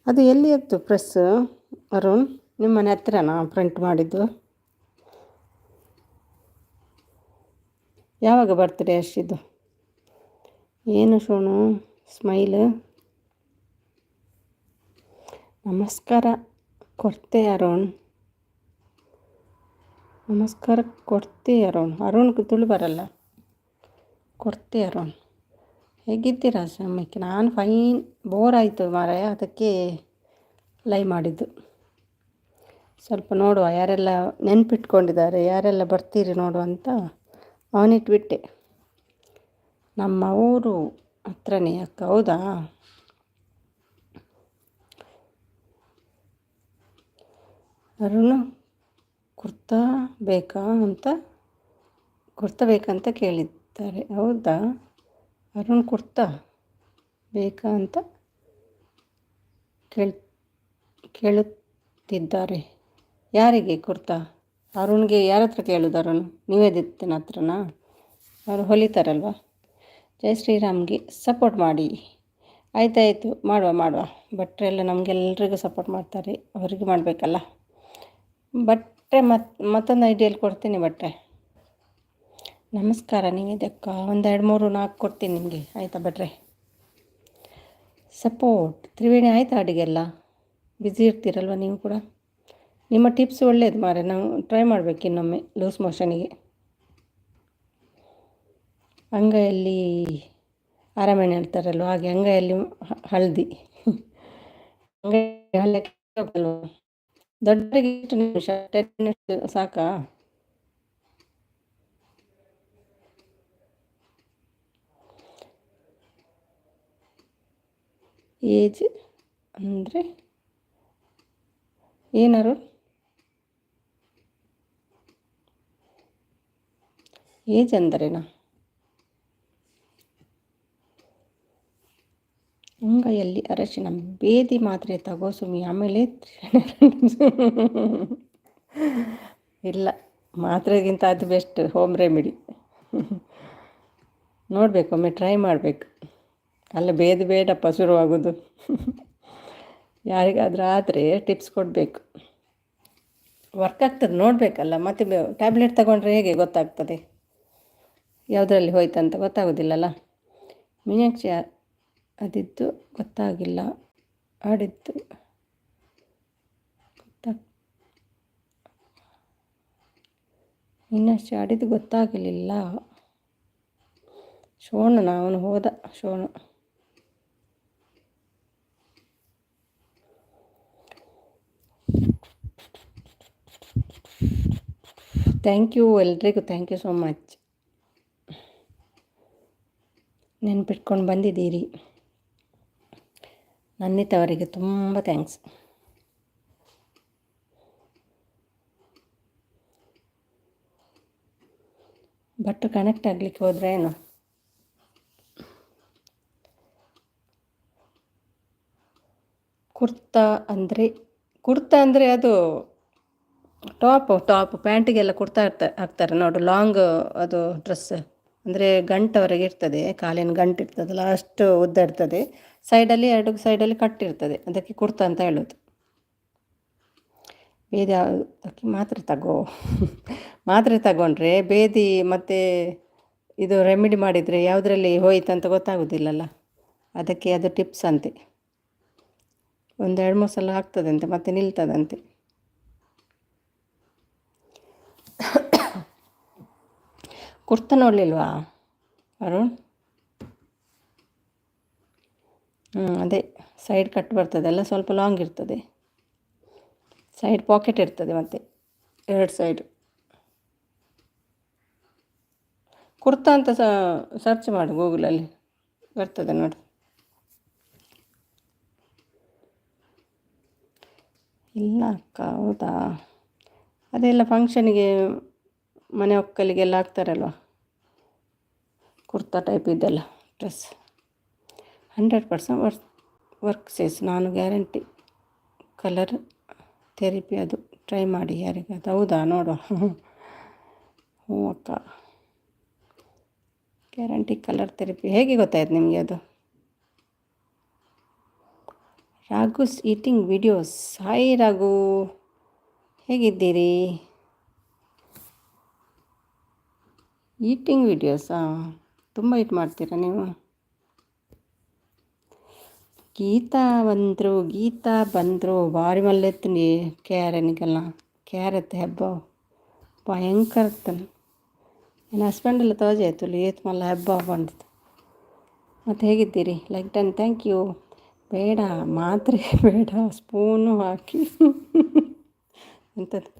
ಅದು ಎಲ್ಲಿ ಇತ್ತು ಪ್ರೆಸ್ ಅರುಣ್? ನಿಮ್ಮ ಮನೆ ಹತ್ರನಾ ಪ್ರಿಂಟ್ ಮಾಡಿದ್ದು? ಯಾವಾಗ ಬರ್ತ್ಡೇ ಅಷ್ಟಿದ್ದು? ಏನು ಶೋನು ಸ್ಮೈಲ್? ನಮಸ್ಕಾರ ಕೊಡ್ತೆ ಅರುಣ್. ನಮಸ್ಕಾರ ಕೊಡ್ತೆ ಅರುಣ್. ಅರುಣ್ಗೆ ತುಳು ಬರಲ್ಲ. ಕೊಡ್ತೆ ಅರುಣ್. ಹೇಗಿದ್ದೀರಾ ಸಮಯಕ್ಕೆ? ನಾನು ಫೈನ್. ಬೋರ್ ಆಯಿತು ಮಾರಾಯ, ಅದಕ್ಕೆ ಲೈವ್ ಮಾಡಿದ್ದು. ಸ್ವಲ್ಪ ನೋಡುವ ಯಾರೆಲ್ಲ ನೆನಪಿಟ್ಕೊಂಡಿದ್ದಾರೆ, ಯಾರೆಲ್ಲ ಬರ್ತೀರಿ ನೋಡು ಅಂತ ಅವನಿಟ್ಬಿಟ್ಟೆ. ನಮ್ಮ ಊರು ಹತ್ರನೇ ಅಕ್ಕ. ಹೌದಾ? ಅರುಣ್ ಕುರ್ತಾ ಬೇಕಂತ ಕೇಳಿದ್ದಾರೆ. ಹೌದಾ? ಅರುಣ್ ಕುರ್ತಾ ಬೇಕಾ ಅಂತ ಕೇಳುತ್ತಿದ್ದಾರೆ. ಯಾರಿಗೆ ಕುರ್ತಾ? ಅರುಣ್ಗೆ ಯಾರ ಹತ್ರ ಕೇಳೋದು ಅರುಣ್? ನಿವೇದಿತನ ಹತ್ರನಾ? ಅವರು ಹೊಲಿತಾರಲ್ವ. ಜೈ ಶ್ರೀರಾಮ್ಗೆ ಸಪೋರ್ಟ್ ಮಾಡಿ. ಆಯಿತಾಯಿತು, ಮಾಡುವ. ಭಟ್ರೆಲ್ಲ ನಮಗೆಲ್ರಿಗೂ ಸಪೋರ್ಟ್ ಮಾಡ್ತಾರೆ, ಅವರಿಗೆ ಮಾಡಬೇಕಲ್ಲ. ಬಟ್ಟೆ ಮತ್ತೊಂದು ಐಡಿಯಲ್ಲಿ ಕೊಡ್ತೀನಿ ಭಟ್ರೆ. ನಮಸ್ಕಾರ ನಿವೇದಕ್ಕ. 1 2 3 4 ಕೊಡ್ತೀನಿ ನಿಮಗೆ. ಆಯಿತಾ ಭಟ್ರೆ? ಸಪೋರ್ಟ್. ತ್ರಿವೇಣಿ ಆಯಿತಾ ಅಡುಗೆ ಎಲ್ಲ? ಬ್ಯುಸಿ ಇರ್ತೀರಲ್ವ ನೀವು ಕೂಡ? ನಿಮ್ಮ ಟಿಪ್ಸ್ ಒಳ್ಳೇದು ಮಾರೆ, ನಾವು ಟ್ರೈ ಮಾಡಬೇಕು ಇನ್ನೊಮ್ಮೆ ಲೂಸ್ ಮೋಷನಿಗೆ. ಅಂಗೈಯಲ್ಲಿ ಅರಮನೆ ಹೇಳ್ತಾರಲ್ವ ಹಾಗೆ ಅಂಗೈಯಲ್ಲಿ ಹಳದಿ. ಅಂಗೈ ಹಳ್ಳಕ್ಕೆ ಹೋಗಲ್ವ? ದೊಡ್ಡರಿಗೆ ಎಷ್ಟು ನಿಮಿಷ? 10 ಮಿನಿಟ್ಸ್ ಸಾಕಾ? ಏಜ್ ಅಂದರೆ ಏನಾರು ಏಜ್ ಅಂದರೇನಾ? ಅಂಗೈಯಲ್ಲಿ ಅರಶಿನ ಬೇದಿ ಮಾತ್ರೆ ತಗೋ ಸುಮಿ, ಆಮೇಲೆ ಇಲ್ಲ, ಮಾತ್ರೆಗಿಂತ ಅದು ಬೆಸ್ಟ್ ಹೋಮ್ ರೆಮಿಡಿ. ನೋಡಬೇಕು, ಒಮ್ಮೆ ಟ್ರೈ ಮಾಡಬೇಕು. ಅಲ್ಲ ಬೇಡ ಬೇಡಪ್ಪ ಶುರುವಾಗೋದು. ಯಾರಿಗಾದರೂ ಆದರೆ ಟಿಪ್ಸ್ ಕೊಡಬೇಕು. ವರ್ಕ್ ಆಗ್ತದೆ ನೋಡಬೇಕಲ್ಲ, ಮತ್ತು ಟ್ಯಾಬ್ಲೆಟ್ ತಗೊಂಡ್ರೆ ಹೇಗೆ ಗೊತ್ತಾಗ್ತದೆ ಯಾವುದರಲ್ಲಿ ಹೋಯ್ತಂತ? ಗೊತ್ತಾಗೋದಿಲ್ಲಲ್ಲ. ಮೀನಾಕ್ಷಿ ಅದಿದ್ದು ಗೊತ್ತಾಗಿಲ್ಲ, ಆಡಿದ್ದು ಮೀನಾಕ್ಷಿ ಆಡಿದ್ದು ಗೊತ್ತಾಗಲಿಲ್ಲ. ಶೋಣನ ಅವನು ಹೋದ, ಶೋಣ. ಥ್ಯಾಂಕ್ ಯು ಎಲ್ರಿಗೂ, ಥ್ಯಾಂಕ್ ಯು ಸೋ ಮಚ್. ನೆನ್ಪಿಟ್ಕೊಂಡು ಬಂದಿದ್ದೀರಿ. ನನ್ನಿತವರಿಗೆ ತುಂಬ ಥ್ಯಾಂಕ್ಸ್. ಬಟ್ ಕನೆಕ್ಟ್ ಆಗಲಿಕ್ಕೆ ಹೋದ್ರೆ ಏನು? ಕುರ್ತಾ ಅಂದರೆ ಅದು ಟಾಪ್ ಪ್ಯಾಂಟಿಗೆಲ್ಲ ಕುರ್ತಾ ಹಾಕ್ತಾರೆ ನೋಡು, ಲಾಂಗ್ ಅದು ಡ್ರೆಸ್. ಅಂದರೆ ಗಂಟವರೆಗೆ ಇರ್ತದೆ, ಕಾಲಿನ ಗಂಟು ಇರ್ತದಲ್ಲ ಅಷ್ಟು ಉದ್ದ ಇರ್ತದೆ. ಸೈಡಲ್ಲಿ 2 ಸೈಡಲ್ಲಿ ಕಟ್ಟಿರ್ತದೆ, ಅದಕ್ಕೆ ಕುರ್ತಾ ಅಂತ ಹೇಳೋದು. ಬೇದಿ ಅದಕ್ಕೆ ಮಾತ್ರೆ ತಗೊಂಡ್ರೆ ಬೇದಿ ಮತ್ತು ಇದು ರೆಮಿಡಿ ಮಾಡಿದರೆ ಯಾವುದರಲ್ಲಿ ಹೋಯ್ತಂತ ಗೊತ್ತಾಗೋದಿಲ್ಲಲ್ಲ. ಅದಕ್ಕೆ ಅದು ಟಿಪ್ಸ್ ಅಂತೆ. 1-2-3 ಸಲ ಆಗ್ತದಂತೆ ಮತ್ತೆ ನಿಲ್ತದಂತೆ. ಕುರ್ತಾ ನೋಡಲಿಲ್ವಾ ಅರುಣ್? ಅದೇ ಸೈಡ್ ಕಟ್ ಬರ್ತದೆ ಎಲ್ಲ, ಸ್ವಲ್ಪ ಲಾಂಗ್ ಇರ್ತದೆ, ಸೈಡ್ ಪಾಕೆಟ್ ಇರ್ತದೆ ಮತ್ತು 2 ಸೈಡ್. ಕುರ್ತಾ ಅಂತ ಸರ್ಚ್ ಮಾಡು ಗೂಗಲಲ್ಲಿ, ಬರ್ತದೆ ನೋಡಿ. ಇಲ್ಲ ಅಕ್ಕ, ಹೌದಾ? ಅದೆಲ್ಲ ಫಂಕ್ಷನಿಗೆ ಮನೆ ಒಕ್ಕಲಿಗೆಲ್ಲ ಹಾಕ್ತಾರಲ್ವ, ಕುರ್ತಾ ಟೈಪ್ ಇದೆಲ್ಲ ಡ್ರೆಸ್. 100% ವರ್ಕ್ ಸೇಸ್, ನಾನು ಗ್ಯಾರಂಟಿ. ಕಲರ್ ಥೆರಪಿ ಅದು ಟ್ರೈ ಮಾಡಿ ಯಾರಿಗಾದ. ಹೌದಾ? ನೋಡುವ. ಹ್ಞೂ ಅಕ್ಕ, ಗ್ಯಾರಂಟಿ ಕಲರ್ ಥೆರಪಿ. ಹೇಗೆ ಗೊತ್ತಾಯ್ತು ನಿಮಗೆ ಅದು? ರಾಘುಸ್ ಈಟಿಂಗ್ ವಿಡಿಯೋಸ್. ಹಾಯ್ ರಾಘು, ಹೇಗಿದ್ದೀರಿ? ಈಟಿಂಗ್ ವಿಡಿಯೋಸಾ? ತುಂಬ ಈಟ್ ಮಾಡ್ತೀರಾ ನೀವು? ಗೀತಾ ಬಂದರು ಭಾರಿ ಮಲ್ಲೆತ್ತೀನಿ ಕ್ಯಾರನಿಗೆಲ್ಲ. ಕ್ಯಾರೆತ್ ಹೆಬ್ಬ ಭಯಂಕರ ಇರ್ತಾನೆ. ನನ್ನ ಹಸ್ಬೆಂಡ್ ಎಲ್ಲ ತೋಜೆ ಆಯ್ತು ಏತ್ ಮಲ್ಲ ಹೆಬ್ಬ ಬಂದಿತ್ತು. ಮತ್ತು ಹೇಗಿದ್ದೀರಿ? Like done, thank you. ಬೇಡ ಮಾತ್ರೆ ಬೇಡ, ಸ್ಪೂನು ಹಾಕಿ ಎಂಥದ್ದು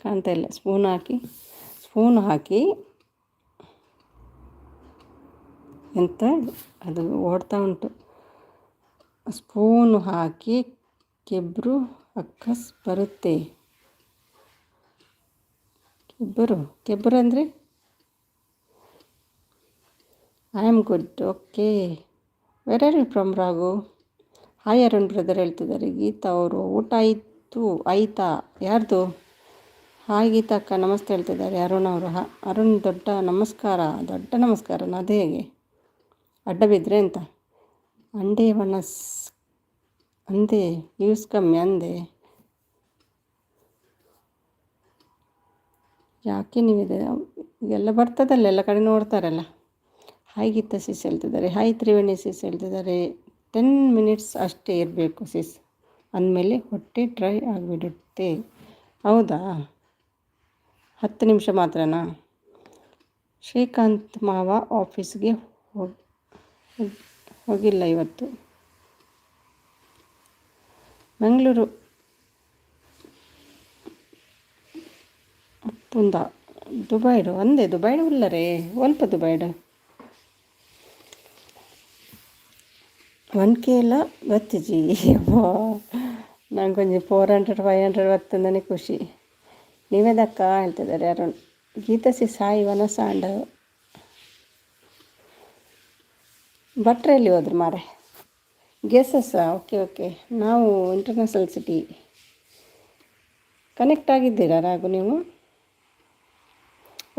ಕಾಣ್ತಾ ಇಲ್ಲ. ಸ್ಪೂನು ಹಾಕಿ ಎಂತ ಅದು ಓಡ್ತಾ ಉಂಟು. ಸ್ಪೂನು ಹಾಕಿ ಕೆಬ್ರು ಅಕ್ಕಸ್ ಬರುತ್ತೆ. ಕೆಬ್ಬರು ಅಂದರೆ I am good. Okay, where are you from Raghu? Hi Arun brother ಹೇಳ್ತಿದ್ದಾರೆ. ಗೀತಾ ಅವರು ಊಟ ಆಯಿತಾ? ಯಾರ್ದು? ಹಾಯ್ ಗೀತಾ ಅಕ್ಕ, ನಮಸ್ತೆ ಹೇಳ್ತಿದ್ದಾರೆ ಅರುಣ್ ಅವರು. ಅರುಣ್ ದೊಡ್ಡ ನಮಸ್ಕಾರ. ಅದು ಹೇಗೆ ಅಡ್ಡ ಬಿದ್ದರೆ ಅಂತ? ಅಂದೆ ವ್ಯೂಸ್ ಕಮ್ಮಿ ಅಂದೆ. ಯಾಕೆ ಎಲ್ಲ ಬರ್ತದಲ್ಲ, ಎಲ್ಲ ಕಡೆ ನೋಡ್ತಾರಲ್ಲ. ಹಾಯ್ ಗೀತಾ ಸಿಸ್ ಹೇಳ್ತಿದ್ದಾರೆ. ಹಾಯ್ ತ್ರಿವೇಣಿ ಸಿಸ್ ಹೇಳ್ತಿದ್ದಾರೆ. 10 ಮಿನಿಟ್ಸ್ ಅಷ್ಟೇ ಇರಬೇಕು ಸಿಸ್, ಅಂದಮೇಲೆ ಹೊಟ್ಟೆ ಡ್ರೈ ಆಗಿಬಿಡುತ್ತೆ. ಹೌದಾ? 10 ನಿಮಿಷ ಮಾತ್ರನಾ? ಶ್ರೀಕಾಂತ್ ಮಾವ ಆಫೀಸ್ಗೆ ಹೋಗಿಲ್ಲ ಇವತ್ತು. ಮಂಗಳೂರು ಪುಂದ ದುಬೈಡು ಒಂದೇ ದುಬೈಡು ಉಳ್ಳರೇ ಒಲ್ಪ ದುಬೈಡು 1K ಎಲ್ಲ ಬತ್ತಿಜಿ ನಂಗೆ ಕೊಂಚ 400-500 ಬರ್ತಂದನೇ ಖುಷಿ. ನೀವೇದಕ್ಕ ಹೇಳ್ತಿದ್ದಾರೆ ಅರುಣ್. ಗೀತಸಿ ಸಾಯಿ ವನಸಾಂಡ ಭಟ್ರಲ್ಲಿ ಹೋದ್ರು ಮಾರೆ. ಗೆಸಸ್ಸ ಓಕೆ ನಾವು ಇಂಟರ್ನ್ಯಾಷನಲ್ ಸಿಟಿ ಕನೆಕ್ಟ್ ಆಗಿದ್ದೀರಾ ರಾಗು ನೀವು?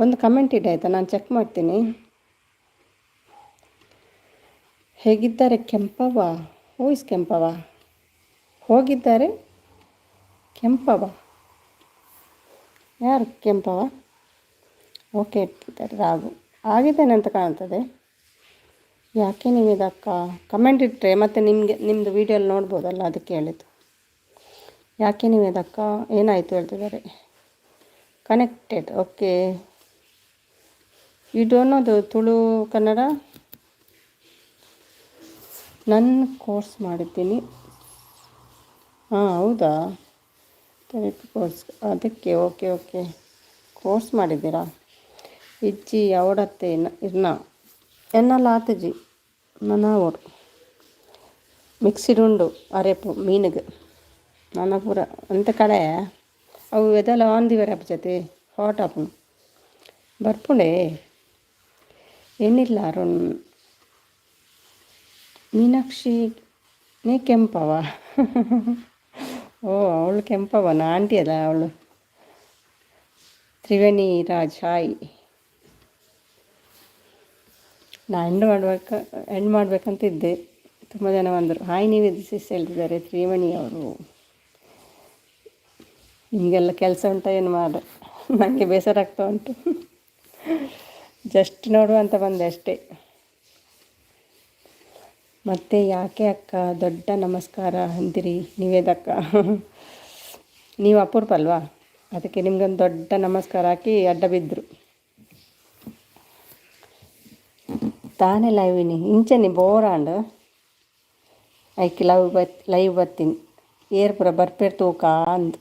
ಒಂದು ಕಮೆಂಟ್ ಇಡಿ ಆಯಿತಾ, ನಾನು ಚೆಕ್ ಮಾಡ್ತೀನಿ. ಹೇಗಿದ್ದಾರೆ ಕೆಂಪವ? ಹೂಯಿಸ್ ಕೆಂಪವ? ಹೋಗಿದ್ದಾರೆ ಕೆಂಪವ? ಯಾರು ಕೆಂಪವ? ಓಕೆ ಇಟ್ಟಿದ್ದಾರೆ ರಾಗು. ಆಗಿದ್ದೇನೆ ಅಂತ ಕಾಣ್ತದೆ. ಯಾಕೆ ನೀವು ಇದಕ್ಕ ಕಮೆಂಟ್ ಇಟ್ಟರೆ ಮತ್ತು ನಿಮ್ಮದು ವೀಡಿಯೋಲ್ಲಿ ನೋಡ್ಬೋದಲ್ಲ, ಅದಕ್ಕೆ ಹೇಳಿದ್ದು. ಯಾಕೆ ನೀವು ಇದಕ್ಕ ಏನಾಯಿತು ಹೇಳ್ತಿದ್ದಾರೆ. Connected okay. You don't know Tulu Kannada? ನನ್ನ ಕೋರ್ಸ್ ಮಾಡಿದ್ದೀನಿ. ಹಾಂ ಹೌದಾ? ಥೆರಪಿ ಕೋರ್ಸ್ ಅದಕ್ಕೆ ಓಕೆ ಕೋರ್ಸ್ ಮಾಡಿದ್ದೀರಾ? ಇಜ್ಜಿ ಅವಡತ್ತೆ ಇರ್ನ ಎನ್ನಲ್ಲ ಆತಜಿ ನನವರು ಮಿಕ್ಸಿಡ್ ಉಂಡು ಅರೆಪು ಮೀನಿಗೆ ನನ್ನ ಪೂರ ಅಂಥ ಕಡೆ ಅವು ಇದೆಲ್ಲ ಆಂದಿವರೆ ಅಪ್ಪ ಜೊತೆ ಹಾಟ್ ಅಪ್ಪು ಬರ್ಪುಂಡೆ ಏನಿಲ್ಲ ಅರುಣ್. ಮೀನಾಕ್ಷಿ ನೀ ಕೆಂಪವ? ಓ ಅವಳು ಕೆಂಪವನ ಆಂಟಿ ಅಲ್ಲ ಅವಳು. ತ್ರಿವೇಣಿ ರಾಜ್ ಹಾಯ್. ನಾ ಎಂಡ್ ಮಾಡಬೇಕಂತಿದ್ದೆ, ತುಂಬ ಜನ ಬಂದರು. ಹಾಯ್ ನೀವು ಸಿಸ್ ಹೇಳ್ತಿದ್ದಾರೆ ತ್ರಿವೇಣಿ ಅವರು. ನಿಮಗೆಲ್ಲ ಕೆಲಸ ಉಂಟಾ ಏನು ಮಾಡ? ನನಗೆ ಬೇಸರ ಆಗ್ತಾ ಉಂಟು. ಜಸ್ಟ್ ನೋಡುವ ಅಂತ ಬಂದೆ ಅಷ್ಟೇ. ಮತ್ತೆ ಯಾಕೆ ಅಕ್ಕ ದೊಡ್ಡ ನಮಸ್ಕಾರ ಅಂದಿರಿ ನೀವೇದಕ್ಕ? ನೀವು ಅಪೂರ್ವ ಅಲ್ವಾ, ಅದಕ್ಕೆ ನಿಮ್ಗೊಂದು ದೊಡ್ಡ ನಮಸ್ಕಾರ ಹಾಕಿ ಅಡ್ಡ ಬಿದ್ದರು. ತಾನೇ ಲೈವಿನಿ ಇಂಚೆನಿ ಬೋರಾಂಡು ಐಕಿ ಲೈವ್ ಬರ್ತೀನಿ ಏರ್ಪುರ ಬರ್ಪೇರು ತೂಕ ಅಂದು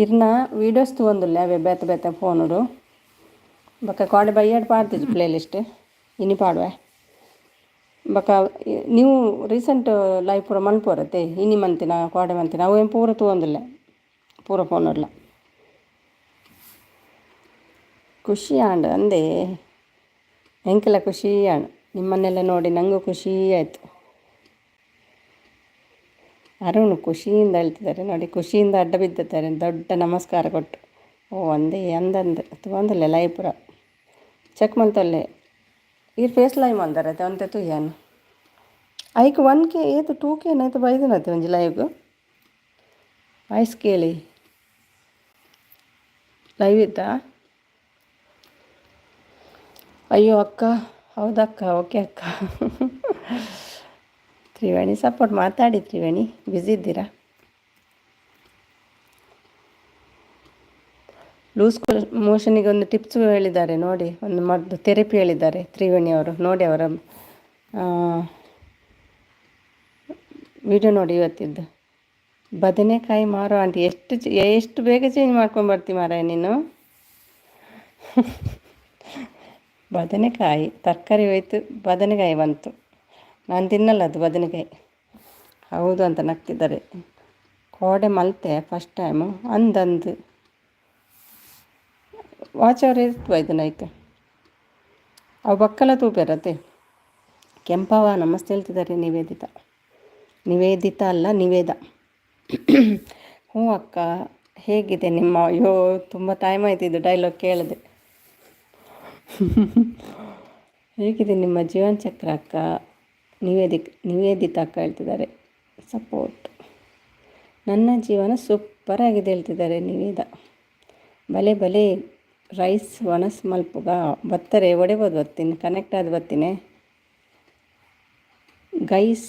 ಇರ್ನ ವೀಡಿಯೋಸ್ ತಗೊಂದಿಲ್ಲ ಅವೇ ಬೇತ ಫೋನುಡು ಬಕ್ಕ ಕಾಡೆ ಬೈಯಾಡು ಪಾಡ್ತಿದ್ವಿ ಪ್ಲೇ ಲಿಸ್ಟ್ ಇನಿ ಪಾಡುವೆ ಬಕ್ಕ ನೀವು ರೀಸೆಂಟ್ ಲೈವ್ ಪೂರ ಮನ್ಪೋರತ್ತೆ ಇನಿ ಮಂತಿನ ಕಾಡೆ ಮಂತಿನ ಅವೇನು ಪೂರ ತಗೊಂದಿಲ್ಲ ಪೂರ ಫೋನುಡ್ಲ ಖುಷಿ ಆಂಡು ಅಂದೆ ಎಂಕೆಲ್ಲ ಖುಷಿ ಆಂಡು ನಿಮ್ಮನ್ನೆಲ್ಲ ನೋಡಿ ನನಗೂ ಖುಷಿ ಆಯಿತು. ಅರುಣ್ ಖುಷಿಯಿಂದ ಹೇಳ್ತಿದ್ದಾರೆ ನೋಡಿ, ಖುಷಿಯಿಂದ ಅಡ್ಡ ಬಿದ್ದಿದ್ದಾರೆ, ದೊಡ್ಡ ನಮಸ್ಕಾರ ಕೊಟ್ಟು. ಓ ಅಂದೇ ಅಂದಂದು ತೊಗೊಂದಿಲ್ಲ ಲೈವ್ ಪೂರ ಚೆಕ್ ಮಲ್ತೊಲ್ಲೆ ಈ ಫೇಸ್ ಲೈವ್ ಮಂದಾರತ್ತೆ ಅಂತೆ ತುಯ್ಯಾನು ಐಕ್ 1K ಏತು 2K ಏನಾಯ್ತು ಬೈದಿನತ್ತೆ ಒಂಜಿ ಲೈವ್ಗೆ ವಾಯ್ಸ್ ಕೇಳಿ ಲೈವ್ ಇತ್ತಾ? ಅಯ್ಯೋ ಅಕ್ಕ ಹೌದಕ್ಕ ಓಕೆ ಅಕ್ಕ. ತ್ರಿವೇಣಿ ಸಪೋರ್ಟ್ ಮಾತಾಡಿ ತ್ರಿವೇಣಿ, ಬ್ಯುಸಿ ಇದ್ದೀರಾ? ಲೂಸ್ ಮೋಷನಿಗೆ ಒಂದು ಟಿಪ್ಸ್ ಹೇಳಿದ್ದಾರೆ ನೋಡಿ, ಒಂದು ಮದ್ದು ಥೆರಪಿ ಹೇಳಿದ್ದಾರೆ ತ್ರಿವೇಣಿ ಅವರು. ನೋಡಿ ಅವರ ವಿಡಿಯೋ ನೋಡಿ ಇವತ್ತಿದ್ದು. ಬದನೆಕಾಯಿ ಮಾರೋ ಆಂಟಿ ಎಷ್ಟು ಬೇಗ ಚೇಂಜ್ ಮಾಡ್ಕೊಂಬರ್ತೀವಿ ಮಾರಾಯ ನೀನು. ಬದನೆಕಾಯಿ ತರಕಾರಿ ಹೋಯ್ತು, ಬದನೆಕಾಯಿ ಬಂತು. ನಾನು ತಿನ್ನಲ್ಲ ಅದು ಬದನೆಕಾಯಿ. ಹೌದು ಅಂತ ನಗ್ತಿದ್ದಾರೆ. ಕೋಡೆ ಮಲ್ತೆ ಫಸ್ಟ್ ಟೈಮು ಅಂದಂದು ವಾಚ್ ಅವ್ರು ಇರ್ತವ ಇದು ನೈಕ್ ಅವು ಬಕ್ಕಲ ತೂಪಿರತ್ತೆ. ಕೆಂಪವ ನಮಸ್ತೆ ಹೇಳ್ತಿದ್ದಾರೆ ನಿವೇದಿತಾ ಅಲ್ಲ ನಿವೇದ. ಹ್ಞೂ ಅಕ್ಕ ಹೇಗಿದೆ ನಿಮ್ಮ? ಅಯ್ಯೋ ತುಂಬ ಟೈಮ್ ಆಯ್ತಿದ್ದು ಡೈಲಾಗ್ ಕೇಳಿದೆ. ಹೇಗಿದೆ ನಿಮ್ಮ ಜೀವನ ಚಕ್ರ ಅಕ್ಕ? ನಿವೇದಿತಾ ಅಕ್ಕ ಹೇಳ್ತಿದ್ದಾರೆ ಸಪೋರ್ಟ್. ನನ್ನ ಜೀವನ ಸೂಪರ್ ಆಗಿದೆ ಹೇಳ್ತಿದ್ದಾರೆ ನಿವೇದ. ಬಲೆ ರೈಸ್ ಒಣಸ್ ಮಲ್ಪುಗ ಬತ್ತರೆ ಒಡೆಬೋದು ಬರ್ತೀನಿ ಕನೆಕ್ಟ್ ಆದ ಬರ್ತೀನಿ ಗೈಸ್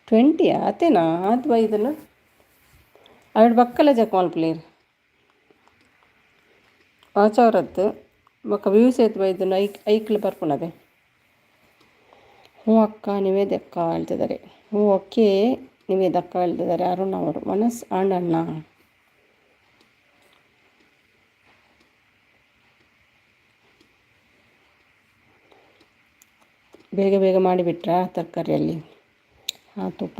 20 ಆತೇನಾ ಅದು ಇದನ್ನು ಆవిడ ಬಕ್ಕಲ ಜಕ್ಮಾಲ್ ಪ್ಲೇಯರ್ ಆಚವರತ್ತು ಬೊಕ್ಕ ವ್ಯೂಸ್ ಎತ್ತು ಇದನ್ನು ಐಕ್ಲು ಬರ್ಪುಣದೆ ಹ್ಞೂ ಅಕ್ಕ ನೀವೇ ದಕ್ಕ ಹೇಳ್ತಿದ್ದಾರೆ ಹ್ಞೂ ಓಕೆ ನೀವೇ ದಕ್ಕ ಹೇಳ್ತಿದ್ದಾರೆ ಅರುಣ್ ಅವರು ಮನಸ್ ಅಣ್ಣ ಬೇಗ ಬೇಗ ಮಾಡಿಬಿಟ್ರಾ ತರಕಾರಿಯಲ್ಲಿ ಹಾಂ ತುಪ್ಪ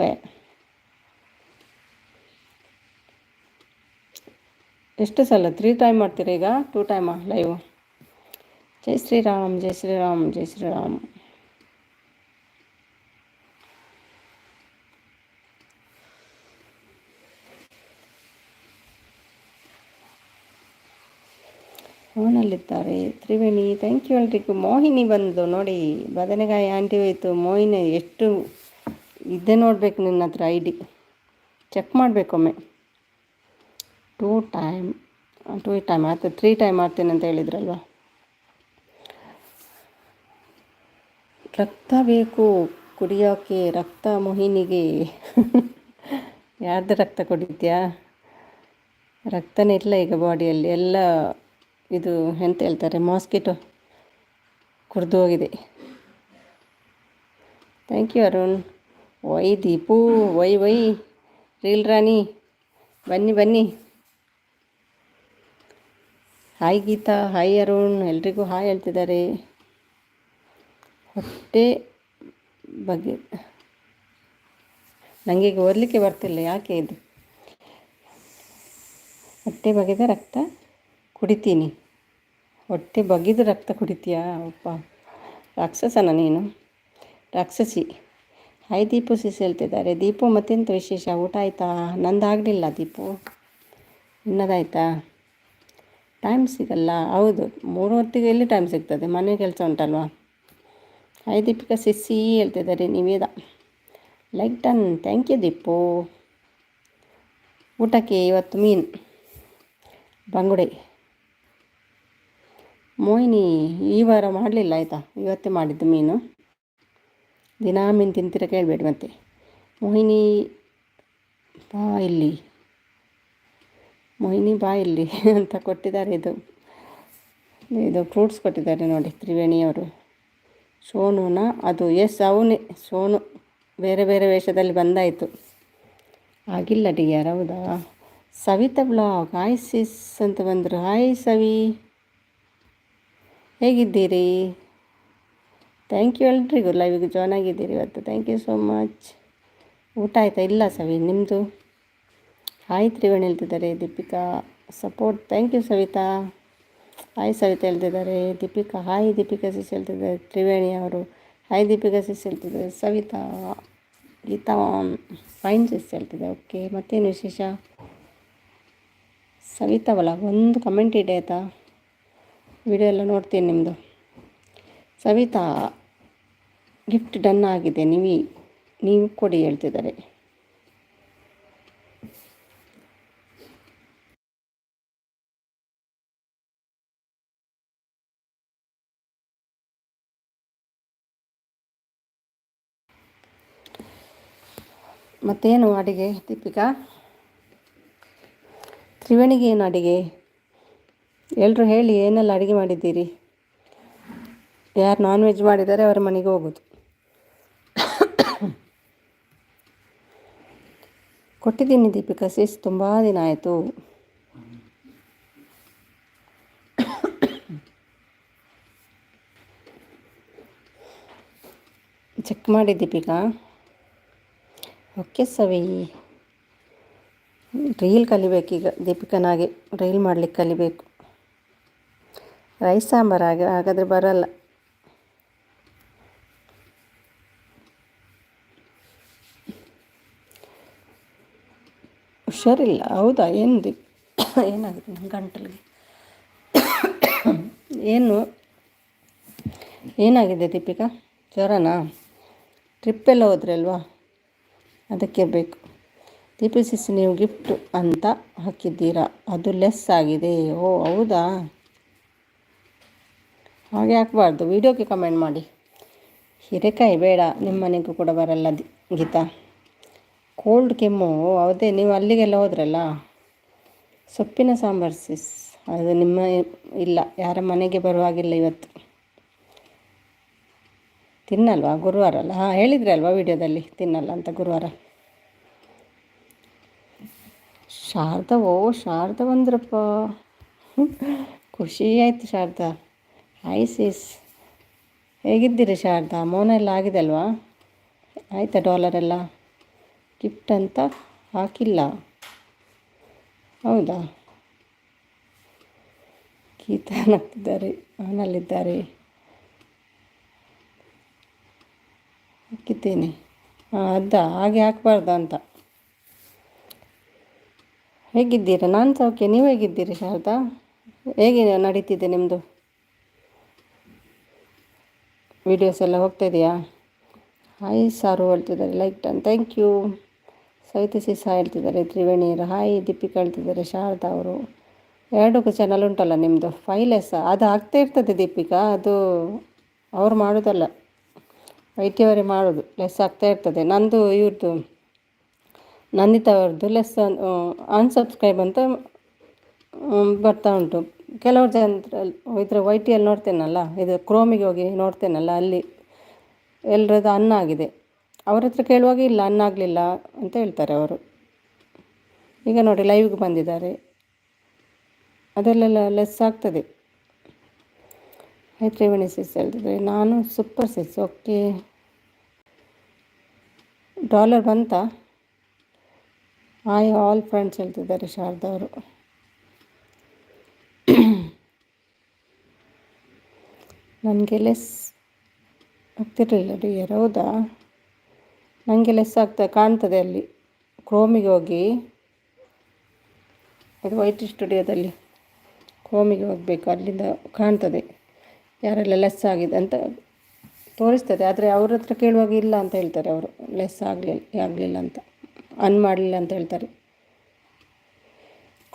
ಎಷ್ಟು ಸಲ 3 ಟೈಮ್ ಮಾಡ್ತೀರಾ ಈಗ 2 ಟೈಮಾ ಲೈವ್ ಜೈ ಶ್ರೀರಾಮ್ ಜೈ ಶ್ರೀರಾಮ್ ಜೈ ಶ್ರೀರಾಮ್ ಫೋನಲ್ಲಿದ್ದಾರೆ ತ್ರಿವೇಣಿ ಥ್ಯಾಂಕ್ ಯು ಎಲ್ರಿಗೂ ಮೋಹಿನಿ ಬಂದು ನೋಡಿ ಬದನೆಕಾಯಿ ಆಂಟಿ ಹೋಯ್ತು ಮೋಹಿನಿ ಎಷ್ಟು ಇದ್ದೇ ನೋಡಬೇಕು ನಿನ್ನ ಹತ್ರ ID ಚೆಕ್ ಮಾಡಬೇಕೊಮ್ಮೆ 2 ಟೈಮ್ ಆಯ್ತು 3 ಟೈಮ್ ಮಾಡ್ತೇನೆ ಅಂತ ಹೇಳಿದ್ರಲ್ವ ರಕ್ತ ಬೇಕು ಕುಡಿಯೋಕ್ಕೆ ರಕ್ತ ಮೋಹಿನಿಗೆ ಯಾರ್ದು ರಕ್ತ ಕುಡಿತೀಯಾ ರಕ್ತನೇ ಇಲ್ಲ ಈಗ ಬಾಡಿಯಲ್ಲಿ ಎಲ್ಲ ಇದು ಎಂತ ಹೇಳ್ತಾರೆ ಮಾಸ್ಕಿಟೋ ಕುಡಿದು ಹೋಗಿದೆ thank you Arun Y Deepu Y reel ರಾಣಿ ಬನ್ನಿ ಹಾಯ್ ಗೀತಾ ಹಾಯ್ ಅರುಣ್ ಎಲ್ರಿಗೂ ಹಾಯ್ ಹೇಳ್ತಿದ್ದಾರೆ ಹೊಟ್ಟೆ ಬಗ್ಗೆ ನನಗೆ ಈಗ ಓದಲಿಕ್ಕೆ ಬರ್ತಿಲ್ಲ ಯಾಕೆ ಇದು ಹೊಟ್ಟೆ ಬಗೆದ ರಕ್ತ ಕುಡಿತೀನಿ ಹೊಟ್ಟೆ ಬಗೆದು ರಕ್ತ ಕುಡಿತೀಯಾ ಅಪ್ಪ ರಾಕ್ಷಸನ ನೀನು ರಾಕ್ಷಸಿ ಹಾಯ್ ದೀಪು ಸಿಸಿ ಹೇಳ್ತಿದ್ದಾರೆ ದೀಪು ಮತ್ತೆಂತ ವಿಶೇಷ ಊಟ ಆಯಿತಾ ನಂದಾಗಲಿಲ್ಲ ದೀಪು ಇನ್ನದಾಯ್ತಾ ಟೈಮ್ ಸಿಗಲ್ಲ ಹೌದು 3 ಹೊತ್ತಿಗೆ ಎಲ್ಲಿ ಟೈಮ್ ಸಿಗ್ತದೆ ಮನೆ ಕೆಲಸ ಉಂಟಲ್ವಾ ಹಾಯ್ ದೀಪಿಕಾ ಸಿಸಿ ಹೇಳ್ತಿದ್ದಾರೆ Niveda like done thank you Deepu ಊಟಕ್ಕೆ ಇವತ್ತು ಮೀನು ಬಂಗುಡೆ ಮೋಹಿನಿ ಈ ವಾರ ಮಾಡಲಿಲ್ಲ ಆಯಿತಾ ಇವತ್ತೇ ಮಾಡಿದ್ದು ಮೀನು ದಿನಾ ಮೀನು ತಿಂತೀರ ಕೇಳಬೇಡಿ ಮತ್ತೆ ಮೋಹಿನಿ ಬಾ ಇಲ್ಲಿ ಅಂತ ಕೊಟ್ಟಿದ್ದಾರೆ ಇದು ಫ್ರೂಟ್ಸ್ ಕೊಟ್ಟಿದ್ದಾರೆ ನೋಡಿ ತ್ರಿವೇಣಿಯವರು ಸೋನುನಾ ಅದು ಎಸ್ ಅವನೇ ಸೋನು ಬೇರೆ ಬೇರೆ ವೇಷದಲ್ಲಿ ಬಂದಾಯಿತು ಆಗಿಲ್ಲ ಡಿಯರ್ ಹೌದಾ ಸವಿತಾ ಬ್ಲಾಗ್ ಹಾಯ್ ಸಿಸ್ ಅಂತ ಬಂದರು ಹಾಯ್ ಸವಿ ಹೇಗಿದ್ದೀರಿ ಥ್ಯಾಂಕ್ ಯು ಎಲ್ರಿಗೂ ಲೈವಿಗೆ ಜಾಯ್ನ್ ಆಗಿದ್ದೀರಿ ಇವತ್ತು ಥ್ಯಾಂಕ್ ಯು ಸೋ ಮಚ್ ಊಟ ಆಯಿತಾ ಇಲ್ಲ ಸವಿ ನಿಮ್ಮದು ಹಾಯ್ ತ್ರಿವೇಣಿ ಹೇಳ್ತಿದ್ದಾರೆ Deepika support thank you Savitha hi Savitha ಹೇಳ್ತಿದ್ದಾರೆ ದೀಪಿಕಾ ಹಾಯ್ ದೀಪಿಕಾ ಸಿಸ್ ಹೇಳ್ತಿದ್ದಾರೆ ತ್ರಿವೇಣಿ ಅವರು ಹಾಯ್ ದೀಪಿಕಾ ಸಿಸ್ ಹೇಳ್ತಿದ್ದಾರೆ ಸವಿತಾ ಗೀತಾ ಫೈನ್ ಸಿಸ್ ಹೇಳ್ತಿದ್ದಾರೆ ಓಕೆ ಮತ್ತೇನು ವಿಶೇಷ ಸವಿತಾ ಒಂದು ಕಮೆಂಟ್ ಇಡಿ ಆಯಿತಾ ವಿಡಿಯೋ ಎಲ್ಲ ನೋಡ್ತೀನಿ ನಿಮ್ಮದು ಸವಿತಾ ಗಿಫ್ಟ್ ಡನ್ ಆಗಿದೆ ನೀವು ಕೊಡಿ ಹೇಳ್ತಿದ್ದಾರೆ ಮತ್ತೇನು ಅಡುಗೆ ದೀಪಿಕಾ ತ್ರಿವೇಣಿಗೆ ಏನು ಅಡುಗೆ ಎಲ್ಲರೂ ಹೇಳಿ ಏನೆಲ್ಲ ಅಡುಗೆ ಮಾಡಿದ್ದೀರಿ ಯಾರು ನಾನ್ ವೆಜ್ ಮಾಡಿದ್ದಾರೆ ಅವರ ಮನೆಗೆ ಹೋಗೋದು ಕೊಟ್ಟಿದ್ದೀನಿ ದೀಪಿಕಾ ಸಿಸ್ ತುಂಬ ದಿನ ಆಯಿತು ಚೆಕ್ ಮಾಡಿ ದೀಪಿಕಾ ಓಕೆ ಸವಿ ರೀಲ್ ಕಲಿಬೇಕೀಗ ದೀಪಿಕನಾಗೆ ರೀಲ್ ಮಾಡಲಿಕ್ಕೆ ಕಲಿಬೇಕು ರೈಸ್ ಸಾಂಬಾರು ಹಾಗಾದರೆ ಬರಲ್ಲ ಹುಷಾರಿಲ್ಲ ಹೌದಾ ಏನಾಗಿದೆ ನನ್ನ ಗಂಟಲಿಗೆ ಏನಾಗಿದೆ ದೀಪಿಕಾ ಜ್ವರನಾ ಟ್ರಿಪ್ಪೆಲ್ಲ ಹೋದ್ರಿ ಅಲ್ವಾ ಅದಕ್ಕೆ ಬೇಕು ದೀಪಿ ಸಿಸ್ ನೀವು ಗಿಫ್ಟ್ ಅಂತ ಹಾಕಿದ್ದೀರಾ ಅದು ಲೆಸ್ ಆಗಿದೆ ಓ ಹೌದಾ ಹಾಗೆ ಹಾಕಬಾರ್ದು ವಿಡಿಯೋಗೆ ಕಮೆಂಟ್ ಮಾಡಿ ಹೀರೆಕಾಯಿ ಬೇಡ ನಿಮ್ಮ ಮನೆಗೂ ಕೂಡ ಬರಲ್ಲ ಗೀತಾ ಕೋಲ್ಡ್ ಕೆಮ್ಮು ಅದೇ ನೀವು ಅಲ್ಲಿಗೆಲ್ಲ ಹೋದ್ರಲ್ಲ ಸೊಪ್ಪಿನ ಸಾಂಬಾರು ಸಿಸ್ ಅದು ನಿಮ್ಮ ಇಲ್ಲ ಯಾರ ಮನೆಗೆ ಬರುವಾಗಿಲ್ಲ ಇವತ್ತು. ತಿನ್ನಲ್ವಾ ಗುರುವಾರ ಅಲ್ಲ? ಹಾಂ ಹೇಳಿದ್ರಿ ಅಲ್ವಾ ವಿಡಿಯೋದಲ್ಲಿ ತಿನ್ನಲ್ಲ ಅಂತ ಗುರುವಾರ. ಶಾರದಾ ಶಾರದಾ ಬಂದ್ರಪ್ಪ, ಖುಷಿ ಆಯಿತು ಶಾರದಾ. ಹಾಯ್ ಸಿಸ್, ಹೇಗಿದ್ದೀರಿ ಶಾರದಾ? ಮೌನ ಎಲ್ಲ ಆಗಿದೆ ಅಲ್ವಾ? ಆಯಿತಾ ಡಾಲರ್ ಎಲ್ಲ ಗಿಫ್ಟ್ ಅಂತ ಹಾಕಿಲ್ಲ? ಹೌದಾ? ಗೀತಾ ನಗ್ತಿದ್ದಾರೆ, ಅವನಲ್ಲಿದ್ದಾರೆ, ಹಾಕಿದ್ದೇನೆ. ಹಾಂ ಹಾಗೆ ಹಾಕಬಾರ್ದು ಅಂತ. ಹೇಗಿದ್ದೀರಾ? ನಾನು ಸೌಖ್ಯ, ನೀವು ಹೇಗಿದ್ದೀರಿ ಶಾರದಾ? ಹೇಗೆ ನಡೀತಿದೆ ನಿಮ್ಮದು? ವೀಡಿಯೋಸ್ ಎಲ್ಲ ಹೋಗ್ತಾಯಿದೆಯಾ? ಹಾಯ್ ಸಾರು ಹೇಳ್ತಿದ್ದಾರೆ, like done, thank you. Savita sis ಹೇಳ್ತಿದ್ದಾರೆ, ತ್ರಿವೇಣಿಯರು ಹಾಯ್. ದೀಪಿಕಾ ಹೇಳ್ತಿದ್ದಾರೆ, ಶಾರದಾ ಅವರು 2 ಚಾನಲ್ ಉಂಟಲ್ಲ ನಿಮ್ಮದು. 5 ಲೆಸ್ ಅದು ಆಗ್ತಾ ಇರ್ತದೆ ದೀಪಿಕಾ, ಅದು ಅವ್ರು ಮಾಡೋದಲ್ಲ, ವೈದ್ಯವರೇ ಮಾಡೋದು. ಲೆಸ್ ಆಗ್ತಾ ಇರ್ತದೆ. ನಂದು ಇವ್ರದ್ದು ನಂದಿತಾ ಅವ್ರದ್ದು ಲೆಸ್ ಅನ್ಸಬ್ಸ್ಕ್ರೈಬ್ ಅಂತ ಬರ್ತಾ ಉಂಟು. ಕೆಲವ್ರು ಜನ ಇದ್ರ ವೈಟಿಯಲ್ಲಿ ನೋಡ್ತೇನಲ್ಲ, ಇದು ಕ್ರೋಮಿಗೆ ಹೋಗಿ ನೋಡ್ತೇನಲ್ಲ, ಅಲ್ಲಿ ಎಲ್ಲರದ್ದು ಅನ್ನ ಆಗಿದೆ. ಅವ್ರ ಹತ್ರ ಕೇಳುವಾಗ ಇಲ್ಲ ಅನ್ನ ಆಗಲಿಲ್ಲ ಅಂತ ಹೇಳ್ತಾರೆ ಅವರು. ಈಗ ನೋಡಿ ಲೈವ್ಗೆ ಬಂದಿದ್ದಾರೆ, ಅದರಲ್ಲೆಲ್ಲ ಲೆಸ್ ಆಗ್ತದೆ. ತ್ರಿವೇಣಿ ಸಿಸ್ ಹೇಳ್ತಿದ್ದಾರೆ, ನಾನು ಸೂಪರ್ ಸಿಸ್. ಓಕೆ, ಡಾಲರ್ ಬಂತಾ? ಹಾಯ್ ಆಲ್ ಫ್ರೆಂಡ್ಸ್ ಹೇಳ್ತಿದ್ದಾರೆ ಶಾರದಾ ಅವರು. ನನಗೆ ಲೆಸ್ ಆಗ್ತಿರಲಿಲ್ಲ ಡಿಯರ್. ಹೌದಾ? ನನಗೆ ಲೆಸ್ ಕಾಣ್ತದೆ ಅಲ್ಲಿ ಕ್ರೋಮಿಗೆ ಹೋಗಿ, ಅದು ವೈಟ್ ಸ್ಟುಡಿಯೋದಲ್ಲಿ ಕ್ರೋಮಿಗೆ ಹೋಗಬೇಕು, ಅಲ್ಲಿಂದ ಕಾಣ್ತದೆ ಯಾರೆಲ್ಲ ಲೆಸ್ ಆಗಿದೆ ಅಂತ ತೋರಿಸ್ತದೆ. ಆದರೆ ಅವ್ರ ಹತ್ರ ಕೇಳುವಾಗ ಇಲ್ಲ ಅಂತ ಹೇಳ್ತಾರೆ ಅವರು, ಲೆಸ್ ಆಗಲಿಲ್ಲ ಅಂತ, ಮಾಡಲಿಲ್ಲ ಅಂತ ಹೇಳ್ತಾರೆ.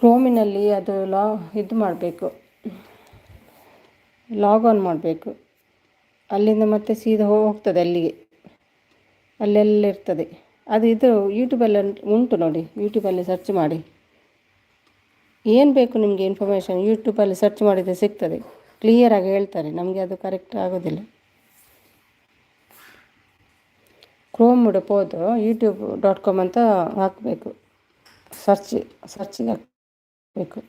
ಕ್ರೋಮಿನಲ್ಲಿ ಅದು ಇದು ಮಾಡಬೇಕು, ಲಾಗ್ ಆನ್ ಮಾಡಬೇಕು, ಅಲ್ಲಿಂದ ಮತ್ತೆ ಸೀದಾ ಹೋಗ್ತದೆ ಅಲ್ಲಿಗೆ, ಅಲ್ಲೆಲ್ಲ ಇರ್ತದೆ ಅದು. ಇದು ಯೂಟ್ಯೂಬಲ್ಲಿ ಉಂಟು ನೋಡಿ, ಯೂಟ್ಯೂಬಲ್ಲಿ ಸರ್ಚ್ ಮಾಡಿ, ಏನು ಬೇಕು ನಿಮಗೆ ಇನ್ಫಾರ್ಮೇಷನ್ ಯೂಟ್ಯೂಬಲ್ಲಿ ಸರ್ಚ್ ಮಾಡಿದರೆ ಸಿಗ್ತದೆ, ಕ್ಲಿಯರಾಗಿ ಹೇಳ್ತಾರೆ. ನಮಗೆ ಅದು ಕರೆಕ್ಟ್ ಆಗೋದಿಲ್ಲ. ಕ್ರೋಮ್ ಹೋದು youtube.com ಅಂತ ಹಾಕಬೇಕು, ಸರ್ಚಿಗೆ ಹಾಕಬೇಕು.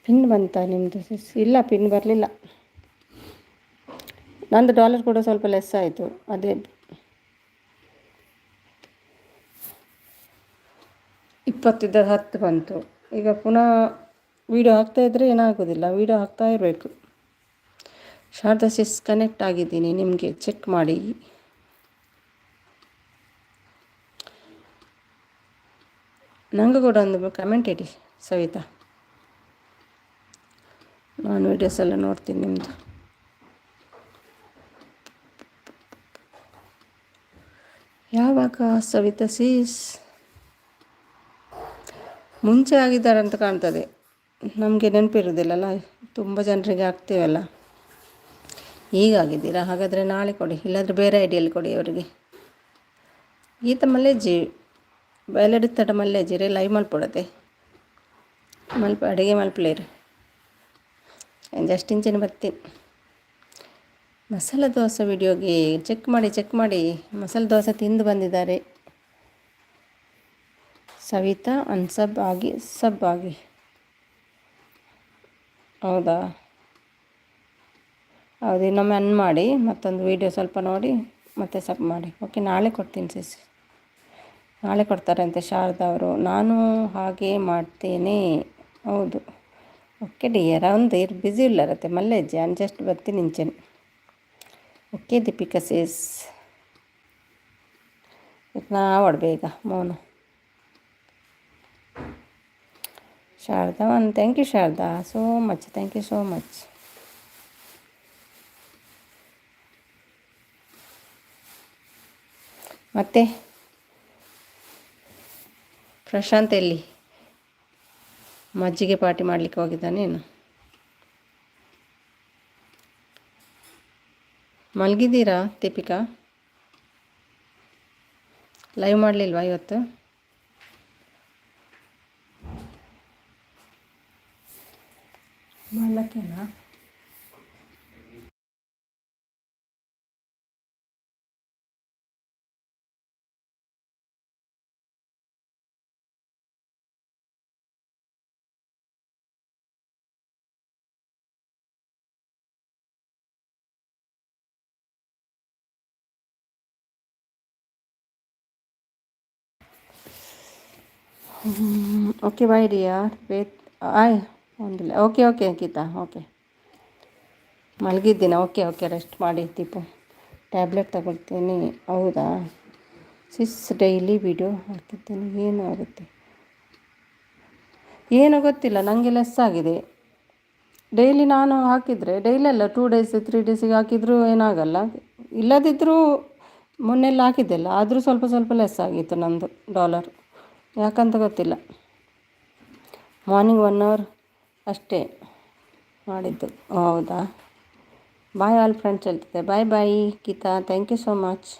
ಪಿನ್ ಬಂತಾ ನಿಮ್ಮದು ಸಿಸ್? ಇಲ್ಲ, ಪಿನ್ ಬರಲಿಲ್ಲ. ನಂದು ಡಾಲರ್ ಕೂಡ ಸ್ವಲ್ಪ ಲೆಸ್ ಆಯಿತು. ಅದೇ 20 ಇದ್ದ 10 ಬಂತು. ಈಗ ಪುನಃ ವೀಡಿಯೋ ಹಾಕ್ತಾಯಿದ್ರೆ ಏನಾಗೋದಿಲ್ಲ, ವೀಡಿಯೋ ಹಾಕ್ತಾ ಇರಬೇಕು. ಶಾರದಾ ಸಿಸ್ ಕನೆಕ್ಟ್ ಆಗಿದ್ದೀನಿ, ನಿಮಗೆ ಚೆಕ್ ಮಾಡಿ. ನನಗೂ ಕೂಡ ಒಂದು ಕಮೆಂಟ್ ಇಡಿ ಸವಿತಾ, ನಾನು ವೀಡಿಯೋಸ್ ಎಲ್ಲ ನೋಡ್ತೀನಿ ನಿಮ್ಮದು. ಯಾವಾಗ ಸವಿತಾ ಸೀಸ್? ಮುಂಚೆ ಆಗಿದ್ದಾರೆ ಅಂತ ಕಾಣ್ತದೆ, ನಮಗೆ ನೆನಪಿರೋದಿಲ್ಲಲ್ಲ, ತುಂಬ ಜನರಿಗೆ ಆಗ್ತೀವಲ್ಲ. ಈಗಾಗಿದ್ದೀರಾ? ಹಾಗಾದರೆ ನಾಳೆ ಕೊಡಿ, ಇಲ್ಲಾಂದರೆ ಬೇರೆ ಐಡಿಯಲ್ಲಿ ಕೊಡಿ ಅವರಿಗೆ. ಈತ ಮಲ್ಲೆಜ್ಜಿ ಬಯಲೆಡುತ್ತಡ ಮಲ್ಲೆಜ್ಜಿರೆ ಲೈವ್ ಮಲ್ಪೊಡತೆ ಅಡುಗೆ ಮಲ್ಪಲೇರು ಜಸ್ಟ್ ಇಂಚಿನ ಬರ್ತೀನಿ. ಮಸಾಲೆ ದೋಸೆ ವಿಡಿಯೋಗೆ ಚೆಕ್ ಮಾಡಿ. ಮಸಾಲೆ ದೋಸೆ ತಿಂದು ಬಂದಿದ್ದಾರೆ ಸವಿತಾ. ಸಬ್ ಆಗಿ. ಹೌದಾ? ಹೌದು, ಇನ್ನೊಮ್ಮೆ ಮಾಡಿ ಮತ್ತೊಂದು ವೀಡಿಯೋ ಸ್ವಲ್ಪ ನೋಡಿ ಮತ್ತೆ ಸಬ್ ಮಾಡಿ. ಓಕೆ, ನಾಳೆ ಕೊಡ್ತೀನಿ ಸಿಸ್, ನಾಳೆ ಕೊಡ್ತಾರಂತೆ ಶಾರದಾ ಅವರು. ನಾನು ಹಾಗೆ ಮಾಡ್ತೇನೆ. ಹೌದು, ಓಕೆ ಡಿಯರ್, ಒಂದು ಬ್ಯುಸಿ ಇಲ್ಲರತ್ತೆ ಮಲ್ಲೆಜ್ಜಿ ನಾನು ಜಸ್ಟ್ ಬರ್ತೀನಿ ಇಂಚೆನೆ. ಓಕೆ ದೀಪಿಕಾ ಸೇಸ್ ನಾ ಬೇಗ ಮೌನ. Sharada thank you Sharada, so much, thank you so much. ಮತ್ತೆ ಪ್ರಶಾಂತ್ ಎಲ್ಲಿ? ಮಜ್ಜಿಗೆ ಪಾರ್ಟಿ ಮಾಡಲಿಕ್ಕೆ ಹೋಗಿದ್ದಾನೇನು? ಮಲಗಿದ್ದೀರಾ ದೀಪಿಕಾ? ಲೈವ್ ಮಾಡಲಿಲ್ವಾ ಇವತ್ತು? ಮಾಡ್ಲಕ್ಕೇನಾ? Okay bye dear, wait. ಆಯ್ ಒಂದಿಲ್ಲ. Okay okay Ankita, okay. ಮಲಗಿದ್ದೀನ. ಓಕೆ ಓಕೆ, ರೆಸ್ಟ್ ಮಾಡಿ ದೀಪು. ಟ್ಯಾಬ್ಲೆಟ್ ತಗೊಳ್ತೀನಿ. ಹೌದಾ? ಡೈಲಿ ವಿಡಿಯೋ ಹಾಕಿದ್ದೇನೆ, ಏನು ಆಗುತ್ತೆ? ಏನೋ ಗೊತ್ತಿಲ್ಲ, ನನಗೆ ಲೆಸ್ ಆಗಿದೆ. ಡೈಲಿ ನಾನು ಹಾಕಿದರೆ, ಡೈಲಿ ಅಲ್ಲ, 2 ಡೇಸ್ 3 ಡೇಸಿಗೆ ಹಾಕಿದರೂ ಏನಾಗಲ್ಲ. ಇಲ್ಲದಿದ್ದರೂ ಮೊನ್ನೆಲ್ಲ ಹಾಕಿದ್ದೆಲ್ಲ, ಆದರೂ ಸ್ವಲ್ಪ ಸ್ವಲ್ಪ ಲೆಸ್ ಆಗಿತ್ತು ನಂದು ಡಾಲರ್. ಯಾಕಂತ ಗೊತ್ತಿಲ್ಲ. ಮಾರ್ನಿಂಗ್ 1 ಅವರ್ ಅಷ್ಟೇ ಮಾಡಿದ್ದು. ಹೌದಾ? ಬಾಯ್ ಆಲ್ ಫ್ರೆಂಡ್ಸ್ ಹೇಳ್ತಿದ್ದೆ. Bye bye Geeta, thank you so much.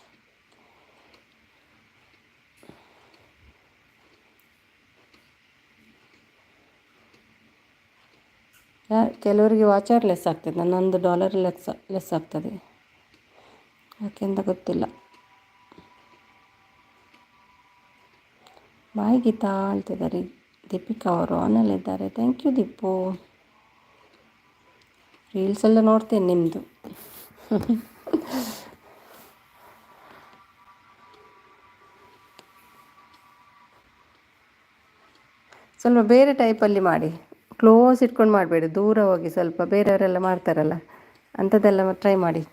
ಕೆಲವರಿಗೆ ವಾಚರ್ ಲೆಸ್ ಆಗ್ತದೆ, ನನ್ನೊಂದು ಡಾಲರ್ ಲೆಸ್ ಆಗ್ತದೆ, ಯಾಕೆಂತ ಗೊತ್ತಿಲ್ಲ. ಬಾಯ್ ಗೀತಾ ಹೇಳ್ತಿದ್ದಾರೆ. ದೀಪಿಕಾ ಅವರು ಆನಲ್ಲಿದ್ದಾರೆ. Thank you Deepu. ರೀಲ್ಸ್ ಎಲ್ಲ ನೋಡ್ತೇನೆ ನಿಮ್ಮದು. ಸ್ವಲ್ಪ ಬೇರೆ ಟೈಪಲ್ಲಿ ಮಾಡಿ, ಕ್ಲೋಸ್ ಇಟ್ಕೊಂಡು ಮಾಡಬೇಡಿ, ದೂರ ಹೋಗಿ ಸ್ವಲ್ಪ ಬೇರೆಯವರೆಲ್ಲ ಮಾಡ್ತಾರಲ್ಲ ಅಂಥದ್ದೆಲ್ಲ ಟ್ರೈ ಮಾಡಿ.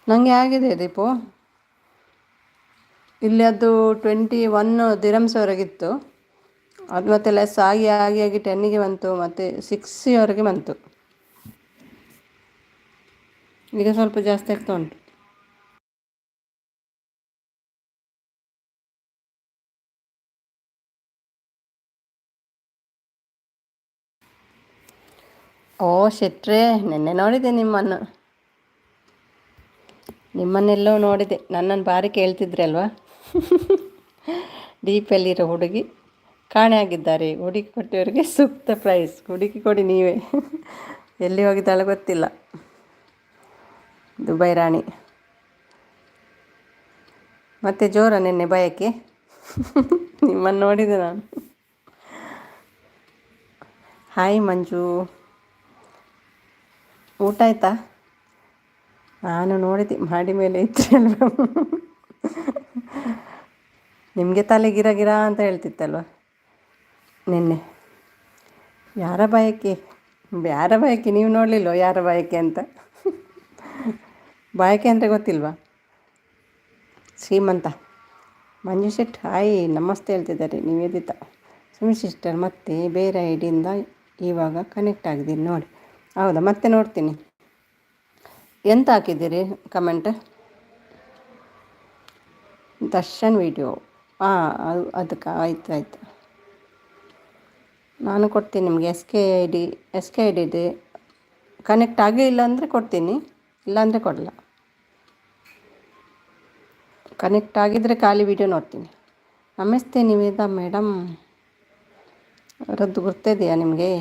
ನನಗೆ ಆಗಿದೆ ದೀಪು. ಇಲ್ಲಿ ಅದು 21 ದಿರಮ್ಸ್ ವರೆಗಿತ್ತು. ಅದು ಮತ್ತೆ ಲೆಸ್ ಆಗಿ ಆಗಿ ಆಗಿ 10ಗೆ ಬಂತು, ಮತ್ತು 6ವರೆಗೆ ಬಂತು. ಈಗ ಸ್ವಲ್ಪ ಜಾಸ್ತಿ ಆಗ್ತಾ ಉಂಟು. ಓ ಶೆಟ್ರೆ, ನೆನ್ನೆ ನೋಡಿದೆ ನಿಮ್ಮನ್ನೆಲ್ಲೋ ನೋಡಿದೆ. ನನ್ನನ್ನು ಭಾರಿ ಕೇಳ್ತಿದ್ರಿ ಅಲ್ವಾ? ಡೀಪಲ್ಲಿರೋ ಹುಡುಗಿ ಕಾಣೆ ಆಗಿದ್ದಾರೆ. ಹುಡುಗಿ ಕೊಟ್ಟವರಿಗೆ ಸೂಕ್ತ ಪ್ರೈಸ್. ಹುಡುಗಿ ಕೊಡಿ ನೀವೇ. ಎಲ್ಲಿ ಹೋಗಿದ್ದಾಳೆ ಗೊತ್ತಿಲ್ಲ, ದುಬೈ ರಾಣಿ. ಮತ್ತೆ ಜೋರ ನೆನ್ನೆ ಬಯಕೆ. ನಿಮ್ಮನ್ನು ನೋಡಿದೆ ನಾನು. ಹಾಯ್ ಮಂಜು, ಊಟ ಆಯಿತಾ? ನಾನು ನೋಡಿದೆ, ಮಾಡಿ ಮೇಲೆ ಇತ್ತು ಅಲ್ವ. ನಿಮಗೆ ತಲೆ ಗಿರ ಗಿರ ಅಂತ ಹೇಳ್ತಿತ್ತಲ್ವ ನಿನ್ನೆ. ಯಾರ ಬಯಕೆ ನೀವು ನೋಡಲಿಲ್ವ ಯಾರ ಬಯಕೆ ಅಂತ? ಬಯಕೆ ಅಂತ ಗೊತ್ತಿಲ್ವಾ? ಶ್ರೀಮಂತ ಮಂಜು ಶೆಟ್ ಹಾಯ್ ನಮಸ್ತೆ ಹೇಳ್ತಿದ್ದಾರೆ ನಿವೇದಿತಾ. ಸುಮಿ ಸಿಸ್ಟರ್ ಮತ್ತೆ ಬೇರೆ ಐಡಿಯಿಂದ ಇವಾಗ ಕನೆಕ್ಟ್ ಆಗಿದ್ದೀನಿ ನೋಡಿ. ಹೌದಾ? ಮತ್ತೆ ನೋಡ್ತೀನಿ. ಎಂತ ಹಾಕಿದ್ದೀರಿ ಕಮೆಂಟ್? ದರ್ಶನ್ ವಿಡಿಯೋ. ಹಾಂ, ಅದಕ್ಕೆ ಆಯ್ತು. ನಾನು ಕೊಡ್ತೀನಿ ನಿಮಗೆ ಎಸ್ ಕೆ ಐ ಡಿ ಇದೆ. ಕನೆಕ್ಟ್ ಆಗಲಿಲ್ಲ ಅಂದರೆ ಕೊಡ್ತೀನಿ, ಇಲ್ಲಾಂದರೆ ಕೊಡಲ್ಲ. ಕನೆಕ್ಟ್ ಆಗಿದ್ದರೆ ಖಾಲಿ ವಿಡಿಯೋ ನೋಡ್ತೀನಿ. ನಮಸ್ತೆ ನಿವೇದಾ ಮೇಡಮ್, ರದ್ದು ಗೊತ್ತಿದೆಯಾ ನಿಮಗೆ?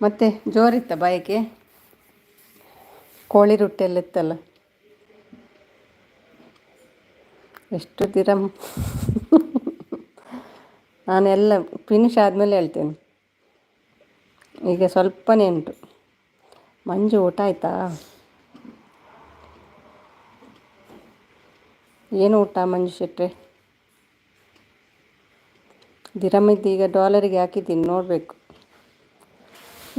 ಮತ್ತು ಜೋರಿತ್ತ ಬಯಕೆ? ಕೋಳಿ ರೊಟ್ಟಿಯೆಲ್ಲ ಇತ್ತಲ್ಲ. ಎಷ್ಟು ದಿರಮ್? ನಾನೆಲ್ಲ ಫಿನಿಶ್ ಆದಮೇಲೆ ಹೇಳ್ತೇನೆ, ಈಗ ಸ್ವಲ್ಪನೇ ಉಂಟು. ಮಂಜು ಊಟ ಆಯಿತಾ? ಏನು ಊಟ ಮಂಜು ಶೆಟ್ರೆ? ದಿರಮಿದ್ದು ಈಗ ಡಾಲರಿಗೆ ಹಾಕಿದ್ದೀನಿ, ನೋಡಬೇಕು.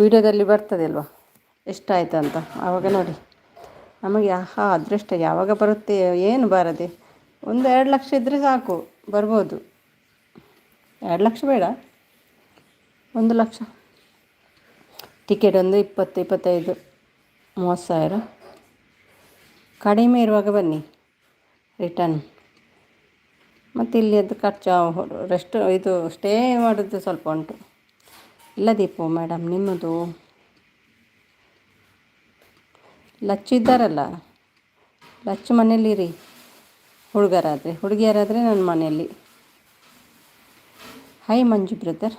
ವಿಡಿಯೋದಲ್ಲಿ ಬರ್ತದೆ ಅಲ್ವಾ ಎಷ್ಟಾಯಿತು ಅಂತ, ಆವಾಗ ನೋಡಿ. ನಮಗೆ ಅದೃಷ್ಟ ಯಾವಾಗ ಬರುತ್ತೆ ಏನು ಬಾರದೆ. 1-2 ಲಕ್ಷ ಇದ್ದರೆ ಸಾಕು, ಬರ್ಬೋದು. 2 ಲಕ್ಷ ಬೇಡ, 1 ಲಕ್ಷ. ಟಿಕೆಟ್ ಒಂದು 20-25 30,000. ಕಡಿಮೆ ಇರುವಾಗ ಬನ್ನಿ ರಿಟರ್ನ್. ಮತ್ತು ಇಲ್ಲಿ ಅದು ಖರ್ಚು ಇದು ಸ್ಟೇ ಮಾಡೋದು ಸ್ವಲ್ಪ ಉಂಟು. ಇಲ್ಲ ದೀಪು ಮೇಡಮ್, ನಿಮ್ಮದು ಲಚ್ಚು ಇದ್ದಾರಲ್ಲ, ಲಚ್ಚು ಮನೆಯಲ್ಲಿರಿ. ಹುಡುಗಿಯರಾದರೆ ನನ್ನ ಮನೆಯಲ್ಲಿ. ಹೈ ಮಂಜು ಬ್ರದರ್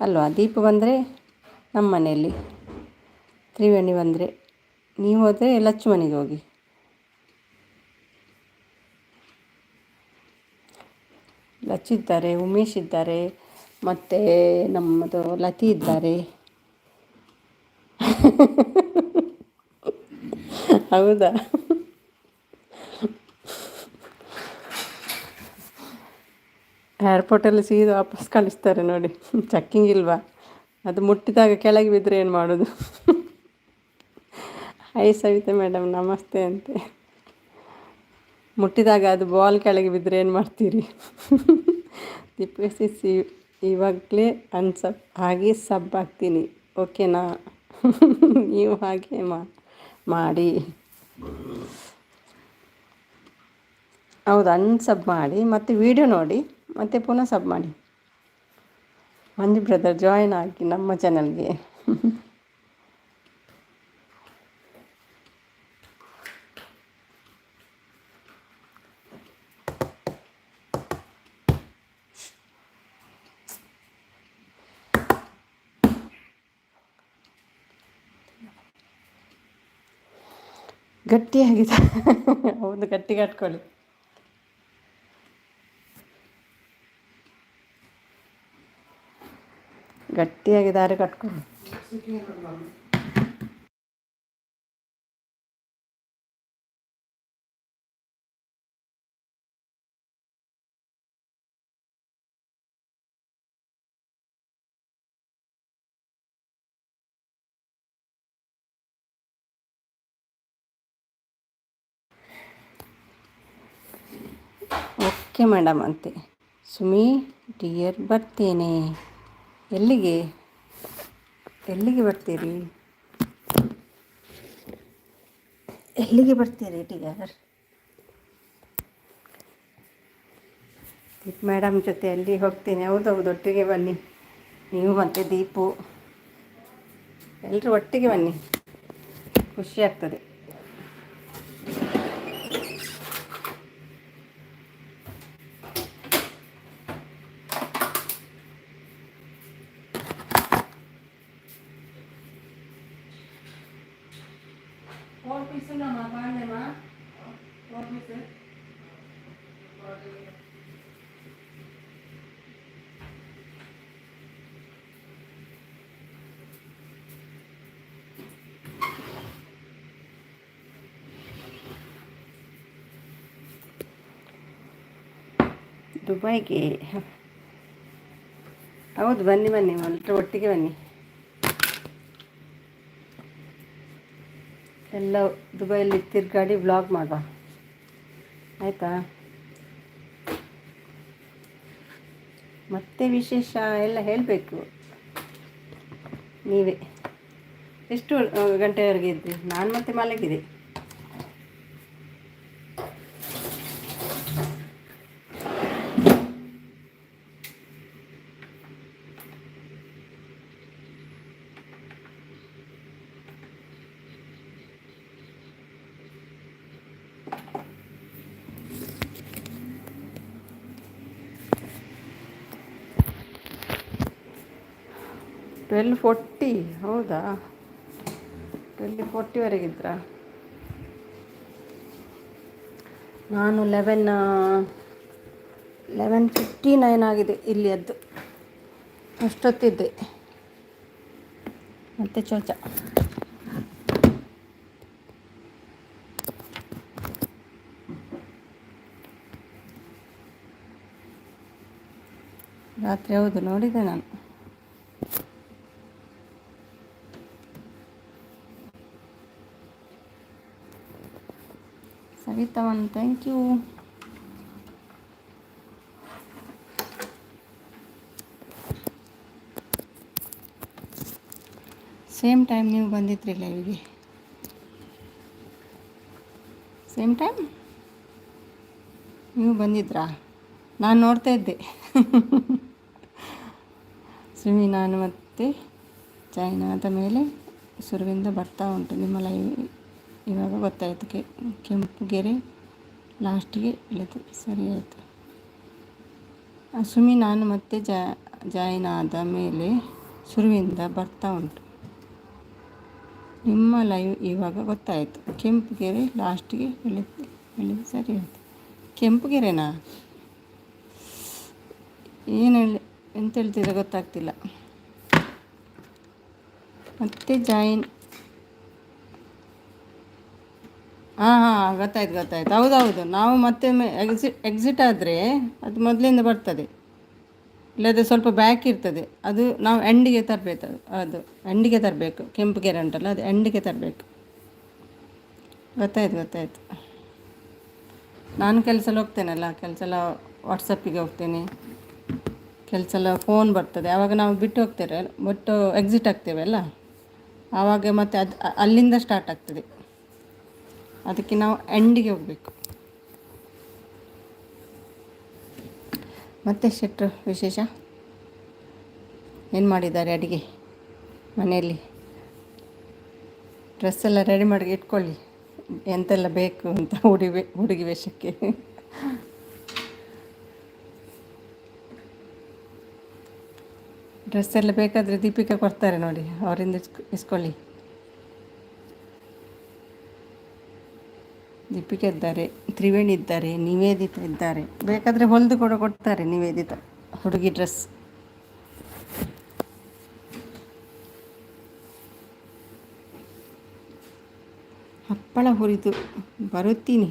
ಅಲ್ವಾ? ದೀಪ ಬಂದರೆ ನಮ್ಮ ಮನೆಯಲ್ಲಿ, ತ್ರಿವೇಣಿ ಬಂದರೆ, ನೀವು ಹೋದರೆ ಲಚ್ಚು ಮನೆಗೆ ಹೋಗಿ. ಲಚ್ಚು ಇದ್ದಾರೆ, ಉಮೇಶ್ ಇದ್ದಾರೆ, ಮತ್ತು ನಮ್ಮದು ಲತಿ ಇದ್ದಾರೆ. ಹೌದಾ? ಏರ್ಪೋರ್ಟಲ್ಲಿ ಸೀದಾ ವಾಪಸ್ ಕಳಿಸ್ತಾರೆ ನೋಡಿ. ಚೆಕ್ಕಿಂಗ್ ಇಲ್ವಾ? ಅದು ಮುಟ್ಟಿದಾಗ ಕೆಳಗೆ ಬಿದ್ದರೆ ಏನು ಮಾಡೋದು? ಐ ಸವಿತಾ ಮೇಡಮ್ ನಮಸ್ತೆ ಅಂತೆ. ಮುಟ್ಟಿದಾಗ ಅದು ಬಾಲ್ ಕೆಳಗೆ ಬಿದ್ದರೆ ಏನು ಮಾಡ್ತೀರಿ? ದೀಪಿಸಿ ಇವಾಗಲೇ ಹಾಗೆ ಸಬ್ ಹಾಕ್ತೀನಿ, ಓಕೆನಾ? ನೀವು ಹಾಗೆ ಮಾಡಿ. ಹೌದು, ಅನ್ಸಬ್ ಮಾಡಿ ಮತ್ತು ವಿಡಿಯೋ ನೋಡಿ ಮತ್ತು ಪುನಃ ಸಬ್ ಮಾಡಿ. ಮಂಜು ಬ್ರದರ್ ಜಾಯಿನ್ ಆಗಿ ನಮ್ಮ ಚಾನಲ್ಗೆ. ಗಟ್ಟಿಯಾಗಿದೆ. ಹೌದು, ಗಟ್ಟಿ ಕಟ್ಕೊಳ್ಳಿ. ಗಟ್ಟಿಯಾಗಿ ದಾರಿ ಕಟ್ಕೊಳ್ಳಿ. ಓಕೆ ಮೇಡಮ್ ಅಂತೆ. ಸುಮಿ ಡಿಯರ್ ಬರ್ತೇನೆ. ಎಲ್ಲಿಗೆ ಬರ್ತೀರಿ? ಎಲ್ಲಿಗೆ ಬರ್ತೀರಿ ಡಿಯರ್? ದೀಪ್ ಮೇಡಮ್ ಜೊತೆ ಅಲ್ಲಿ ಹೋಗ್ತೀನಿ. ಹೌದೌದು, ಒಟ್ಟಿಗೆ ಬನ್ನಿ. ನೀವು ಮತ್ತು ದೀಪು ಎಲ್ಲರೂ ಒಟ್ಟಿಗೆ ಬನ್ನಿ, ಖುಷಿ ಆಗ್ತದೆ. ದುಬೈಗೆ? ಹೌದು, ಬನ್ನಿ ಎಲ್ಲರೂ ಒಟ್ಟಿಗೆ ಬನ್ನಿ. ಎಲ್ಲ ದುಬೈಯಲ್ಲಿ ತಿರುಗಾಡಿ ವ್ಲಾಗ್ ಮಾಡುವ, ಆಯಿತಾ? ಮತ್ತೆ ವಿಶೇಷ ಎಲ್ಲ ಹೇಳಬೇಕು ನೀವೇ. ಎಷ್ಟು ಗಂಟೆವರೆಗೆ ಇದ್ರಿ? ನಾನು ಮತ್ತೆ ಮಲಗಿದೆ. $12:40. ಹೌದಾ? 12:40ವರೆಗಿದ್ರಾ? ನಾನು 11:59 ಆಗಿದೆ ಇಲ್ಲಿ ಎದ್ದು. ಅಷ್ಟೊತ್ತಿದ್ದೆ ಮತ್ತೆ ಚೋಚ. ರಾತ್ರಿ ಹೌದು, ನೋಡಿದೆ ನಾನು. ಸವಿತವನ್ ಥ್ಯಾಂಕ್ ಯು. ಸೇಮ್ ಟೈಮ್ ನೀವು ಬಂದಿದ್ರಿ ಲೈವ್ಗೆ. ಸೇಮ್ ಟೈಮ್ ನೀವು ಬಂದಿದ್ರಾ? ನಾನು ನೋಡ್ತಾ ಇದ್ದೆ. ಸುಮಿ ನಾನು ಮತ್ತು ಚೈನಾದ ಮೇಲೆ ಸುರುವಿಂದ ಬರ್ತಾ ಉಂಟು ನಿಮ್ಮ ಲೈವ್. ಇವಾಗ ಗೊತ್ತಾಯಿತು. ಕೆಂಪು ಗೆರೆ ಲಾಸ್ಟಿಗೆ ಇಳಿದು ಸರಿ ಆಯಿತು. ಸುಮಿ ನಾನು ಮತ್ತೆ ಜಾಯಿನ್ ಆದ ಮೇಲೆ ಸುರುವಿಂದ ಬರ್ತಾ ಉಂಟು ನಿಮ್ಮ ಲೈವ್. ಇವಾಗ ಗೊತ್ತಾಯಿತು. ಕೆಂಪು ಗೆರೆ ಲಾಸ್ಟಿಗೆ ಇಳಿದು ಸರಿ ಆಯಿತು. ಕೆಂಪು ಗೆರೆನಾ? ಏನು ಎಂತ ಹೇಳ್ತಿದ್ರೆ ಗೊತ್ತಾಗ್ತಿಲ್ಲ. ಮತ್ತೆ ಜಾಯಿನ್. ಹಾಂ ಗೊತ್ತಾಯ್ತು. ಹೌದೌದು, ನಾವು ಮತ್ತೆ ಎಕ್ಸಿಟ್ ಆದರೆ ಅದು ಮೊದಲಿಂದ ಬರ್ತದೆ. ಇಲ್ಲದೆ ಸ್ವಲ್ಪ ಬ್ಯಾಕ್ ಇರ್ತದೆ. ಅದು ನಾವು ಎಂಡಿಗೆ ತರಬೇಕು. ಅದು ಎಂಡಿಗೆ ತರಬೇಕು. ಕೆಂಪು ಗೆರೆ ಉಂಟಲ್ಲ, ಅದು ಎಂಡಿಗೆ ತರಬೇಕು. ಗೊತ್ತಾಯ್ತು. ನಾನು ಕೆಲಸ ಹೋಗ್ತೇನಲ್ಲ, ಕೆಲಸ ಎಲ್ಲ ವಾಟ್ಸಪ್ಪಿಗೆ ಹೋಗ್ತೇನೆ. ಕೆಲಸ ಎಲ್ಲ ಫೋನ್ ಬರ್ತದೆ. ಆವಾಗ ನಾವು ಬಿಟ್ಟು ಎಕ್ಸಿಟ್ ಆಗ್ತೇವೆ ಅಲ್ಲ, ಆವಾಗ ಮತ್ತೆ ಅದು ಅಲ್ಲಿಂದ ಸ್ಟಾರ್ಟ್ ಆಗ್ತದೆ. ಅದಕ್ಕೆ ನಾವು ಎಂಡಿಗೆ ಹೋಗಬೇಕು. ಮತ್ತೆ ಶೆಟ್ರು ವಿಶೇಷ ಏನು ಮಾಡಿದ್ದಾರೆ ಅಡುಗೆ ಮನೆಯಲ್ಲಿ? ಡ್ರೆಸ್ ಎಲ್ಲ ರೆಡಿ ಮಾಡಿ ಇಟ್ಕೊಳ್ಳಿ, ಎಂತೆಲ್ಲ ಬೇಕು ಅಂತ ಹುಡುಗಿ ವೇಷಕ್ಕೆ. ಡ್ರೆಸ್ ಎಲ್ಲ ಬೇಕಾದರೆ ದೀಪಿಕಾ ಕೊಡ್ತಾರೆ ನೋಡಿ, ಅವರಿಂದ ಇಸ್ಕೊಳ್ಳಿ. ದೀಪಿಕಾ ಇದ್ದಾರೆ, ತ್ರಿವೇಣಿ ಇದ್ದಾರೆ, ನಿವೇದಿತ ಇದ್ದಾರೆ. ಬೇಕಾದರೆ ಹೊಲಿದು ಕೊಡ್ತಾರೆ ನಿವೇದಿತ ಹುಡುಗಿ ಡ್ರೆಸ್. ಹಪ್ಪಳ ಹುರಿದು ಬರುತ್ತೀನಿ.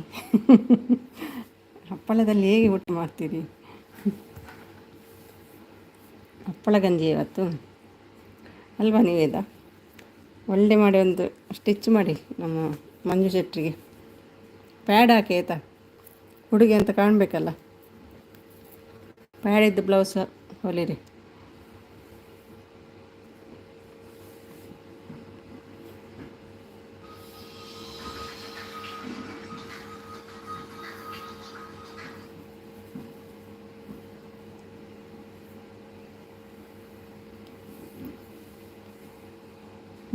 ಹಪ್ಪಳದಲ್ಲಿ ಹೇಗೆ ಊಟ ಮಾಡ್ತೀರಿ? ಹಪ್ಪಳ ಗಂಜಿ ಇವತ್ತು ಅಲ್ವಾ ನಿವೇದ? ಒಳ್ಳೆ ಮಾಡಿ ಒಂದು ಸ್ಟಿಚ್ ಮಾಡಿ ನಮ್ಮ ಮಂಜು ಶೆಟ್ಟರಿಗೆ. ಪ್ಯಾಡ್ ಹಾಕಿ ಆಯಿತಾ, ಹುಡುಗಿ ಅಂತ ಕಾಣಬೇಕಲ್ಲ. ಪ್ಯಾಡ್ ಇದ್ದು ಬ್ಲೌಸ್ ಹೊಲಿರಿ.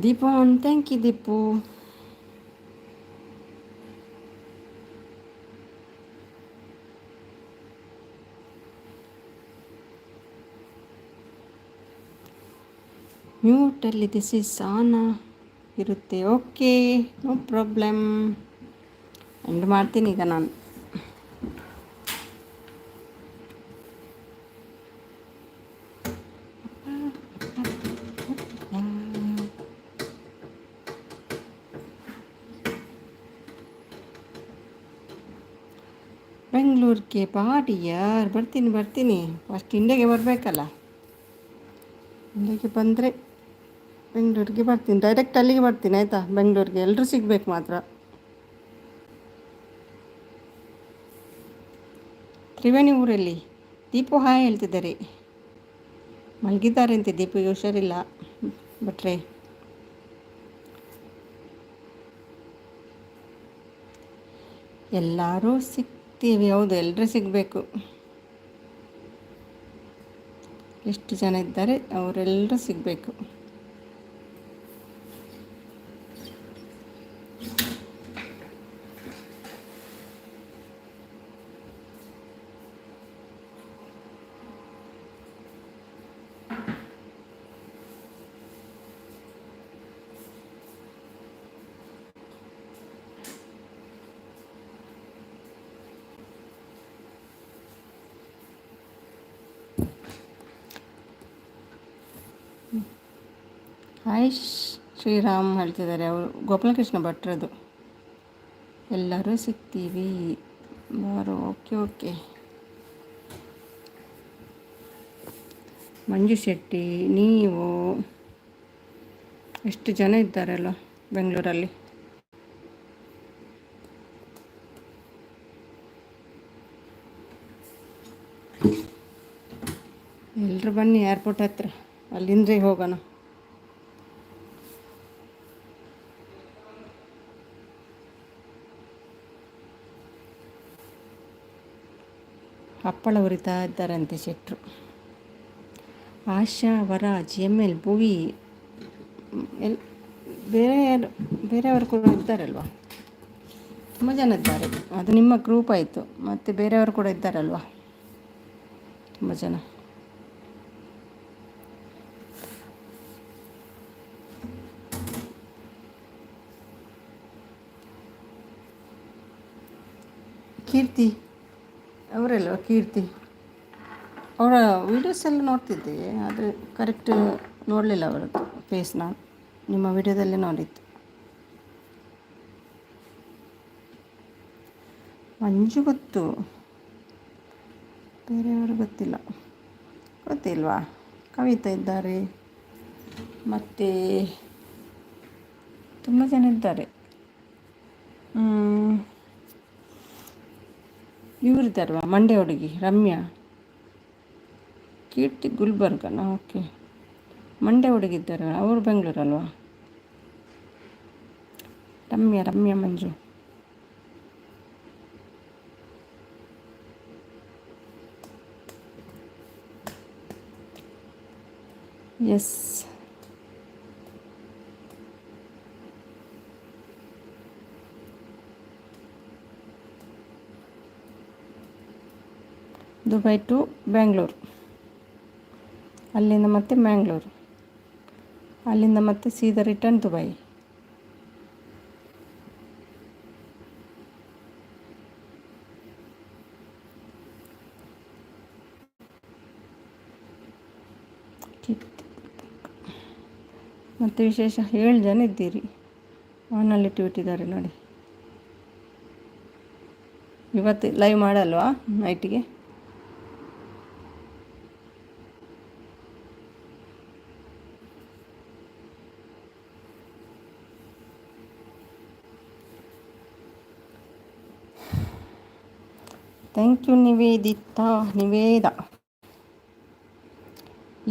Deepu, thank you Deepu. ಮ್ಯೂಟಲ್ಲಿ ದಿಸ್ ಇಸ್ ಆನ್ ಇರುತ್ತೆ. Okay, no problem. ಎಂಡ್ ಮಾಡ್ತೀನಿ ಈಗ ನಾನು. ಬೆಂಗಳೂರಿಗೆ ಬಾಡಿ ಯಾರು? ಬರ್ತೀನಿ. ಫಸ್ಟ್ ಇಂಡಿಯಾಗೆ ಬರಬೇಕಲ್ಲ. ಇಂಡಿಯಾಗೆ ಬಂದರೆ ಬೆಂಗಳೂರಿಗೆ ಬರ್ತೀನಿ. ಡೈರೆಕ್ಟ್ ಅಲ್ಲಿಗೆ ಬರ್ತೀನಿ ಆಯಿತಾ, ಬೆಂಗಳೂರಿಗೆ. ಎಲ್ಲರೂ ಸಿಗಬೇಕು ಮಾತ್ರ. ತ್ರಿವೇಣಿ ಊರಲ್ಲಿ ದೀಪು ಹಾಯ್ ಹೇಳ್ತಿದ್ದಾರೆ. ಮಲಗಿದ್ದಾರಂತೆ, ದೀಪಿಗೆ ಹುಷಾರಿಲ್ಲ. ಬಟ್ರೆ ಎಲ್ಲರೂ ಸಿಗ್ತೀವಿ. ಹೌದು, ಎಲ್ಲರೂ ಸಿಗಬೇಕು. ಎಷ್ಟು ಜನ ಇದ್ದಾರೆ ಅವರೆಲ್ಲರೂ ಸಿಗಬೇಕು. ಹಾಯ್ ಶ್ರೀರಾಮ್ ಹೇಳ್ತಿದ್ದಾರೆ ಅವರು. ಗೋಪಾಲಕೃಷ್ಣ ಭಟ್ರದು. ಎಲ್ಲರೂ ಸಿಗ್ತೀವಿ ಬಾರೋ. ಓಕೆ. ಮಂಜು ಶೆಟ್ಟಿ, ನೀವು ಎಷ್ಟು ಜನ ಇದ್ದಾರಲ್ಲ ಬೆಂಗಳೂರಲ್ಲಿ? ಎಲ್ಲರೂ ಬನ್ನಿ ಏರ್ಪೋರ್ಟ್ ಹತ್ರ, ಅಲ್ಲಿಂದ್ರೆ ಹೋಗೋಣ. ಹಪ್ಪಳ ಹುರಿತಾ ಇದ್ದಾರಂತೆ ಶೆಟ್ರು. ಆಶಾ, ವರಾಜ್, ಎಲ್ ಭುವಿ ಎಲ್ ಬೇರೆ ಬೇರೆಯವರು ಕೂಡ ಇದ್ದಾರಲ್ವ, ತುಂಬ ಜನ ಇದ್ದಾರೆ. ಅದು ನಿಮ್ಮ ಗ್ರೂಪ್ ಆಯಿತು, ಮತ್ತು ಬೇರೆಯವರು ಕೂಡ ಇದ್ದಾರಲ್ವ ತುಂಬ ಜನ. ಕೀರ್ತಿ ಅವರಲ್ವ, ಕೀರ್ತಿ ಅವರ ವೀಡಿಯೋಸ್ ಎಲ್ಲ ನೋಡ್ತಿದ್ದೆ, ಆದರೆ ಕರೆಕ್ಟ್ ನೋಡಲಿಲ್ಲ ಅವರದ್ದು ಫೇಸ್. ನಾನು ನಿಮ್ಮ ವಿಡಿಯೋದಲ್ಲೇ ನೋಡಿದ್ದು. ಮಂಜು ಗೊತ್ತು, ಬೇರೆಯವರು ಗೊತ್ತಿಲ್ಲ. ಗೊತ್ತಿಲ್ವಾ? ಕವಿತಾ ಇದ್ದಾರೆ, ಮತ್ತು ತುಂಬ ಜನ ಇದ್ದಾರೆ. ಇವರಿದ್ದಾರಲ್ವ, ಮಂಡ್ಯ ಹುಡುಗಿ ರಮ್ಯಾ. ಕೀರ್ತಿ ಗುಲ್ಬರ್ಗನ, ಓಕೆ. ಮಂಡ್ಯ ಹುಡುಗಿದ್ದಾರೆ, ಅವರು ಬೆಂಗಳೂರಲ್ವಾ. ರಮ್ಯಾ ಮಂಜು. ಎಸ್, ದುಬೈ ಟು ಬ್ಯಾಂಗ್ಳೂರು, ಅಲ್ಲಿಂದ ಮತ್ತೆ ಮ್ಯಾಂಗ್ಳೂರು, ಅಲ್ಲಿಂದ ಮತ್ತೆ ಸೀದಾ ರಿಟರ್ನ್ ದುಬೈ. ಮತ್ತು ವಿಶೇಷ 7 ಜನ ಇದ್ದೀರಿ. ಆನಲ್ಲಿ ಟ್ಯೂಟಿದ್ದಾರೆ ನೋಡಿ. ಇವತ್ತು ಲೈವ್ ಮಾಡಲ್ವಾ ನೈಟಿಗೆ? Thank you Niveda.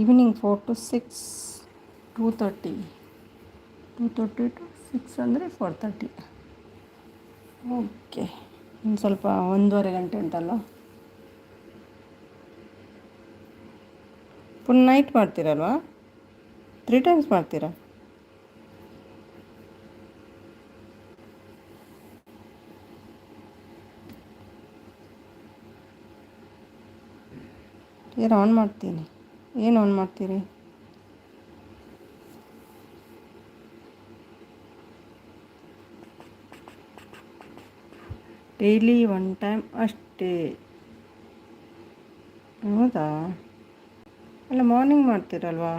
Evening 4 to 6, 2:30 to 6 ಅಂದರೆ 4:30. ಓಕೆ, ಒಂದು ಸ್ವಲ್ಪ 1.5 ಗಂಟೆ ಉಂಟಲ್ಲ. ಪುನಃ ನೈಟ್ ಮಾಡ್ತೀರಲ್ವಾ? 3 times ಮಾಡ್ತೀರಾ? ಏನು ಆನ್ ಮಾಡ್ತೀನಿ? ಏನು ಆನ್ ಮಾಡ್ತೀರಿ? ಡೈಲಿ 1 time ಅಷ್ಟೇ. ಹೌದಾ? ಅಲ್ಲ, ಮಾರ್ನಿಂಗ್ ಮಾಡ್ತೀರಲ್ವಾ?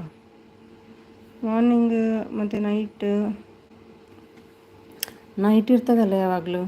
ಮಾರ್ನಿಂಗ್ ಮತ್ತು ನೈಟ್ ಇರ್ತದಲ್ಲ ಯಾವಾಗಲೂ.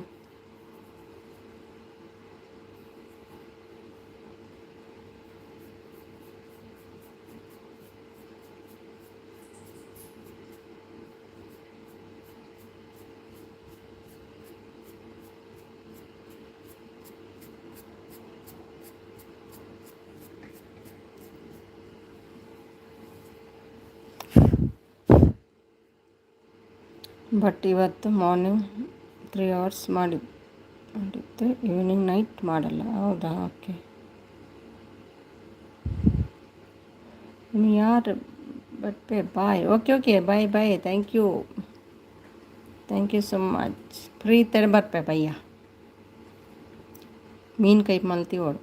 ಬಟ್ ಇವತ್ತು ಮಾರ್ನಿಂಗ್ 3 hours ಮಾಡಿದ್ದೆ, ಈವ್ನಿಂಗ್ ನೈಟ್ ಮಾಡಲ್ಲ. ಹೌದಾ? ಓಕೆ. ಯಾರು but bye. Okay, bye. Thank you so much. Preethi ಬರ್ಪೆ ಬಯ್ಯ. ಮೀನು ಕೈ ಮಲ್ತೀವೋಡು.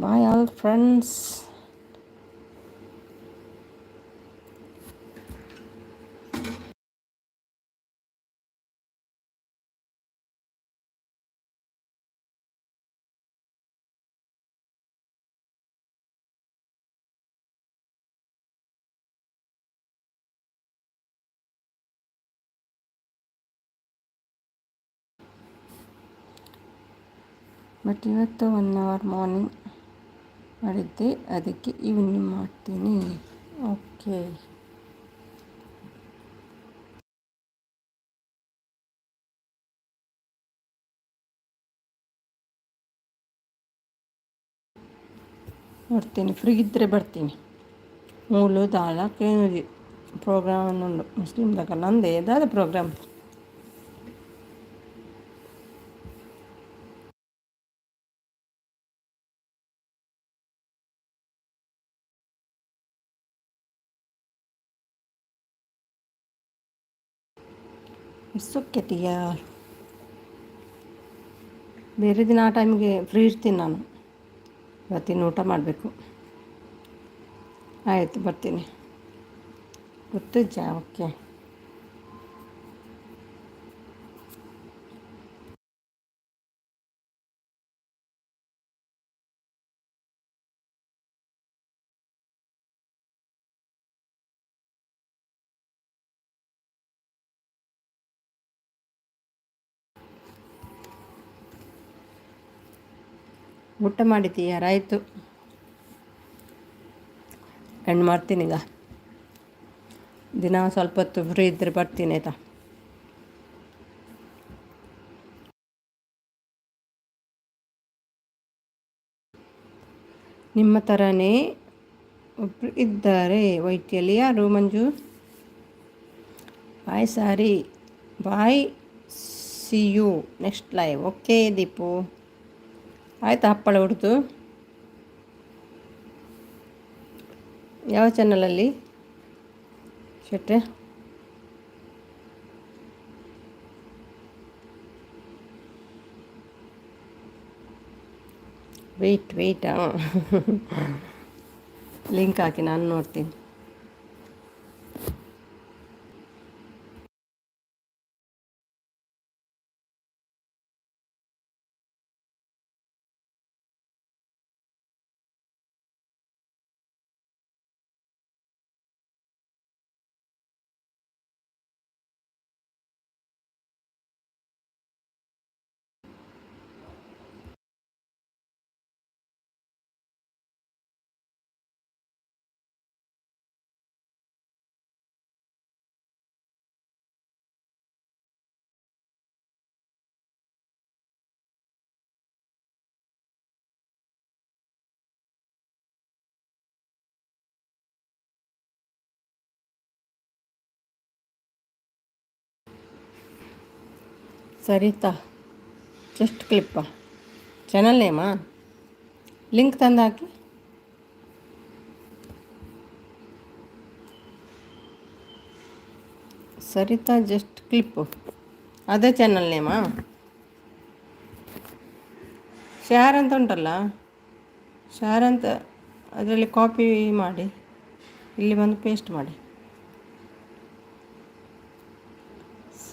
Bye all friends. ಬಟ್ ಇವತ್ತು 1 hour ಮಾರ್ನಿಂಗ್ ಮಾಡಿದ್ದೆ, ಅದಕ್ಕೆ ಈವ್ನಿಂಗ್ ಮಾಡ್ತೀನಿ. ಓಕೆ. ಬರ್ತೀನಿ, ಫ್ರೀ ಇದ್ದರೆ ಬರ್ತೀನಿ. ಮೂಲು ದಾಳ ಕೇಳಿದೆ ಪ್ರೋಗ್ರಾಮ್ ಅನ್ನುಂಡು ಮುಸ್ಲಿಮ್ದಾಗ ನಂದು ಏದಾದ ಪ್ರೋಗ್ರಾಮ್ ಇಷ್ಟೊಕ್ಕೆಟಿಯ ಬೇರೆ ದಿನ ಆ ಟೈಮಿಗೆ ಫ್ರೀ ಇರ್ತೀನಿ ನಾನು. ಇವತ್ತಿನ ಊಟ ಮಾಡಬೇಕು. ಆಯಿತು ಬರ್ತೀನಿ. ಗೊತ್ತಿಜ್ಜಾ ಓಕೆ. ಊಟ ಮಾಡಿದ್ದೀಯ ಯಾರಾಯಿತು ಎಂಡ್ ಮಾಡ್ತೀನಿ ಈಗ. ದಿನ ಸ್ವಲ್ಪ ಹೊತ್ತು ಫ್ರೀ ಇದ್ದರೆ ಬರ್ತೀನಿ ಆಯಿತಾ. ನಿಮ್ಮ ಥರನೇ ಒಬ್ಬರು ಇದ್ದಾರೆ ವೈಟಿಯಲ್ಲಿ. ಯಾರು Manju? Bye sorry bye see you next live. Okay Deepu ಆಯಿತಾ. ಹಪ್ಪಳ ಹುಡ್ದು ಯಾವ ಚಾನಲಲ್ಲಿ ಶೆಟ್ರೆ? ವೆಯ್ಟ್ ಲಿಂಕ್ ಹಾಕಿ ನಾನು ನೋಡ್ತೀನಿ. ಸರಿತಾ ಜಸ್ಟ್ ಕ್ಲಿಪ್ಪಾ ಚಾನಲ್ ನೇಮಾ? ಲಿಂಕ್ ತಂದು ಹಾಕಿ. ಸರಿತಾ ಜಸ್ಟ್ ಕ್ಲಿಪ್ಪು ಅದೇ ಚಾನಲ್ ನೇಮಾ? ಶೇರ್ ಅಂತ ಉಂಟಲ್ಲ, ಶೇರ್ ಅಂತ ಅದರಲ್ಲಿ ಕಾಪಿ ಮಾಡಿ ಇಲ್ಲಿ ಬಂದು ಪೇಸ್ಟ್ ಮಾಡಿ.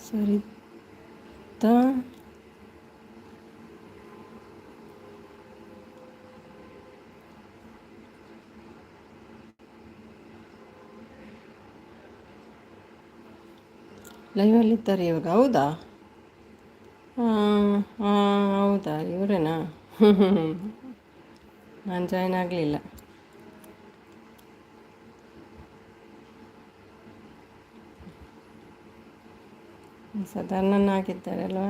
ಸರಿತಾ ಲೈವಲ್ಲಿದ್ದಾರೆ ಇವಾಗ. ಹೌದಾ? ಹೌದಾ ಇವರೇನಾ? ನಾನು ಜಾಯ್ನ್ ಆಗಲಿಲ್ಲ. ಸಾಧಾರಣ ಆಗಿದ್ದಾರೆ ಅಲ್ವಾ?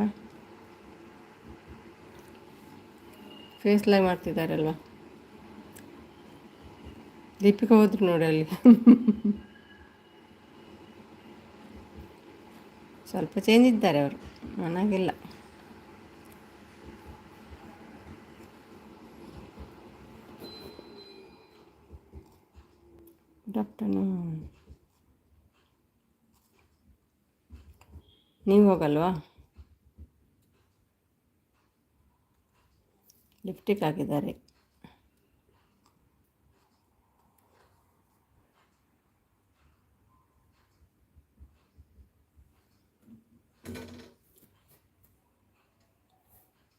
Face live ಮಾಡ್ತಿದ್ದಾರಲ್ವ? ದೀಪಿಕಾ ಹೋದ್ರು ನೋಡಿ ಅಲ್ಲಿ. ಸ್ವಲ್ಪ ಚೇಂಜ್ ಇದ್ದಾರೆ ಅವರು, ನನಗಿಲ್ಲ. Good afternoon. ನೀವು ಹೋಗಲ್ವಾ? ಲಿಪ್ಟಿಕ್ ಹಾಕಿದ್ದಾರೆ.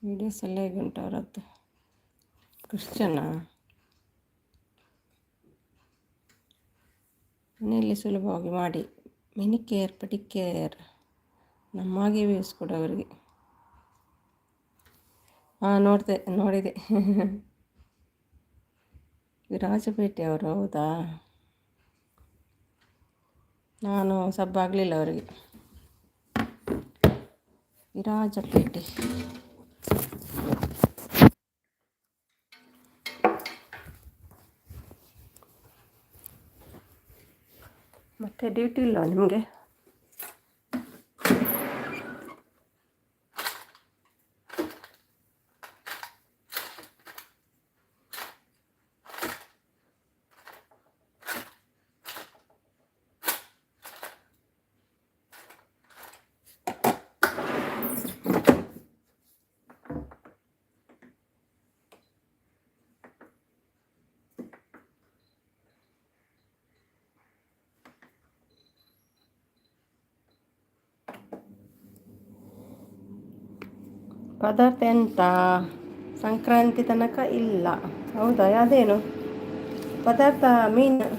ವೀಡಿಯೋಸ್ ಎಲ್ಲ ಹೇಗೆ ಉಂಟು ಅವರದ್ದು? ಕ್ರಿಶ್ಚನಾ? ಮನೆಯಲ್ಲಿ ಸುಲಭವಾಗಿ ಮಾಡಿ. ಮಿನಿಕೇರ್ ಪಟಿಕೇರ್ ನಮ್ಮಾಗೆ ವ್ಯೂಸ್ ಕೊಡು ಅವರಿಗೆ. ನೋಡಿದೆ. ವಿರಾಜಪೇಟೆ ಅವರು. ಹೌದಾ? ನಾನು ಸಬ್ಬಾಗಲಿಲ್ಲ ಅವರಿಗೆ. ವಿರಾಜಪೇಟೆ. ಮತ್ತೆ ಡ್ಯೂಟಿ ಇಲ್ಲ ನಿಮಗೆ? ಪದಾರ್ಥ ಎಂತ ಸಂಕ್ರಾಂತಿ ತನಕ ಇಲ್ಲ. ಹೌದಾ? ಅದೇನು ಪದಾರ್ಥ? ಮೀನು.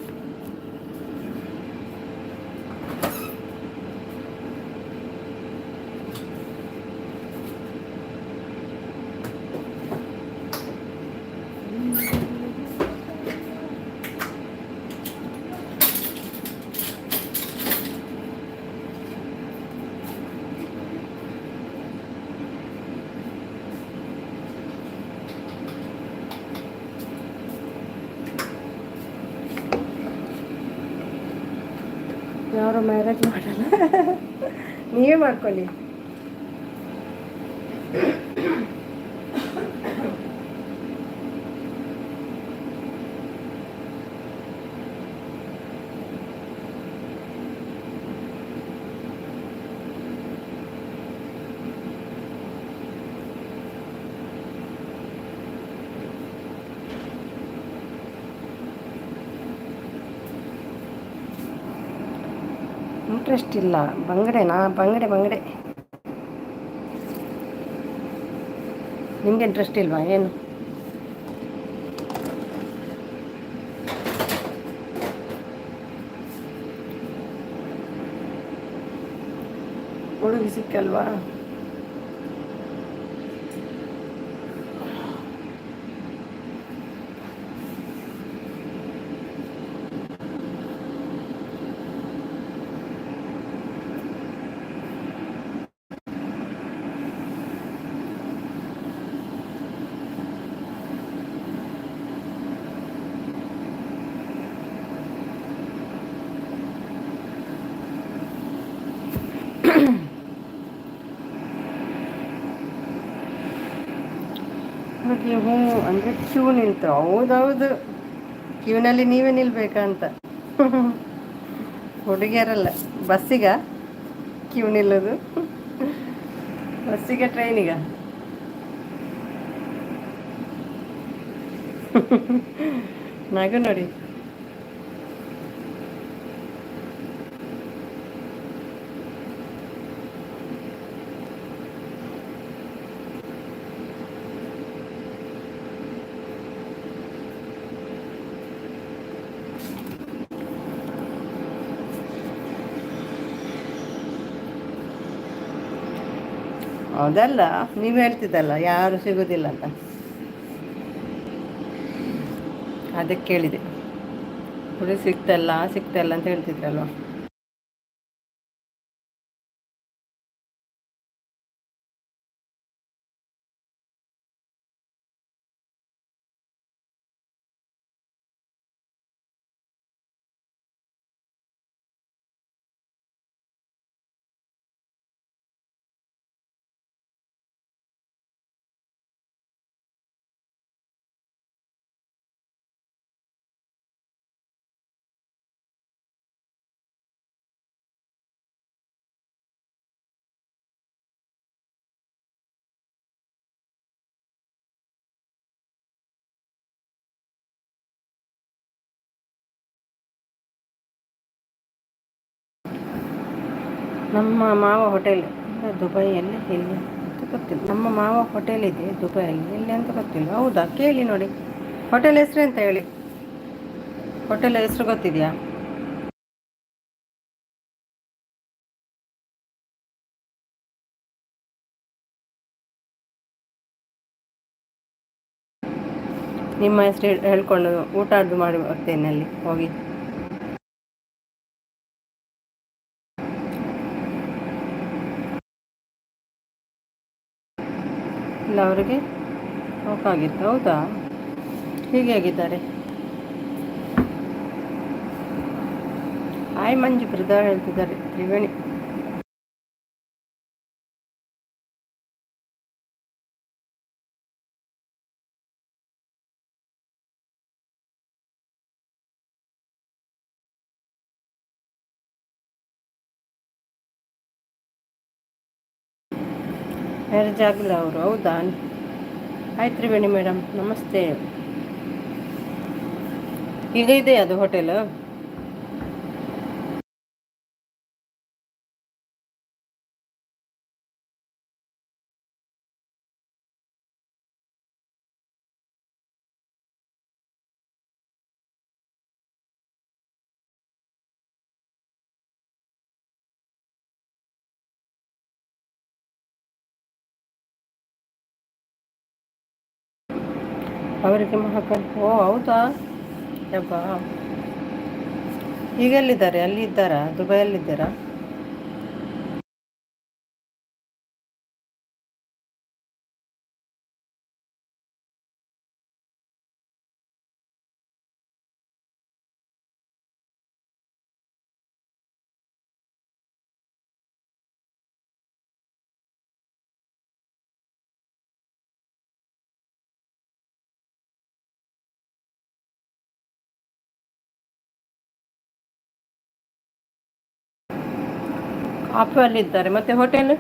ಯಾರು ಮ್ಯಾರೇಜ್ ಮಾಡಲ್ಲ. ನೀವೇ ಮಾಡ್ಕೊಳ್ಳಿ. ಇಂಟ್ರೆಸ್ಟ್ ಇಲ್ಲ. ಬಂಗಡೆನಾ? ಬಂಗಡೆ. ನಿಮಗೆ ಇಂಟ್ರೆಸ್ಟ್ ಇಲ್ವಾ ಏನು? ಹುಡುಗಿ ಸಿಕ್ಕಲ್ವಾ? ಹುಡುಗಿ ಹ್ಞೂ ಅಂದರೆ ಕ್ಯೂ ನಿಲ್ತು. ಹೌದೌದು, ಕ್ಯೂನಲ್ಲಿ ನೀವೇ ನಿಲ್ಬೇಕಂತ. ಹುಡುಗಿಯರಲ್ಲ, ಬಸ್ಸಿಗ ಕ್ಯೂ ನಿಲ್ಲೋದು? ಬಸ್ಸಿಗೆ ಟ್ರೈನಿಗ? ನಗು ನೋಡಿ. ಅದಲ್ಲ, ನೀವು ಹೇಳ್ತಿದ್ದಲ್ಲ ಯಾರು ಸಿಗೋದಿಲ್ಲ ಅಂತ, ಅದಕ್ಕೆ ಕೇಳಿದೆ. ಹುಡುಗಿ ಸಿಗ್ತಲ್ಲ ಅಂತ ಹೇಳ್ತಿದ್ರಲ್ವ. ನಮ್ಮ ಮಾವ ಹೋಟೆಲ್ ದುಬೈಯಲ್ಲಿ, ಎಲ್ಲಿ ಅಂತ ಗೊತ್ತಿಲ್ಲ. ನಮ್ಮ ಮಾವ ಹೋಟೆಲ್ ಇದೆ ದುಬೈಯಲ್ಲಿ, ಎಲ್ಲಿ ಅಂತ ಗೊತ್ತಿಲ್ಲ. ಹೌದಾ? ಕೇಳಿ ನೋಡಿ. ಹೋಟೆಲ್ ಹೆಸರು ಅಂತ ಹೇಳಿ. ಹೋಟೆಲ್ ಹೆಸರು ಗೊತ್ತಿದೆಯಾ? ನಿಮ್ಮ ಹೆಸರು ಹೇಳ್ಕೊಂಡು ಊಟ ಮಾಡಿ ಬರ್ತೇನೆ ಅಲ್ಲಿ ಹೋಗಿ. ಇಲ್ಲ, ಅವರಿಗೆ ಹೋಗಿತ್ತು. ಹೌದಾ? ಹೀಗೆ ಆಗಿದ್ದಾರೆ. ಹಾಯ್ ಮಂಜು ಬ್ರದರ್ ಹೇಳ್ತಿದ್ದಾರೆ ತ್ರಿವೇಣಿ. ಮ್ಯಾರೇಜ್ ಆಗಿಲ್ಲ ಅವರು, ಹೌದಾ? ಆಯ್ತು ತ್ರಿವೇಣಿ ಮೇಡಮ್, ನಮಸ್ತೆ. ಈಗ ಇದೆ ಅದು ಹೋಟೆಲ್? ಅವರಿಗೆ ಮಹಾಕಾಲ್, ಓ ಹೌದಾ? ಯಬ್ಬಾ, ಈಗ ಎಲ್ಲಿದ್ದಾರೆ? ಅಲ್ಲಿ ಇದ್ದಾರಾ? ದುಬೈಯಲ್ಲಿದ್ದಾರಾ? ಅಲ್ಲಿದ್ದಾರೆ. ಮತ್ತೆ ಹೋಟೆಲ್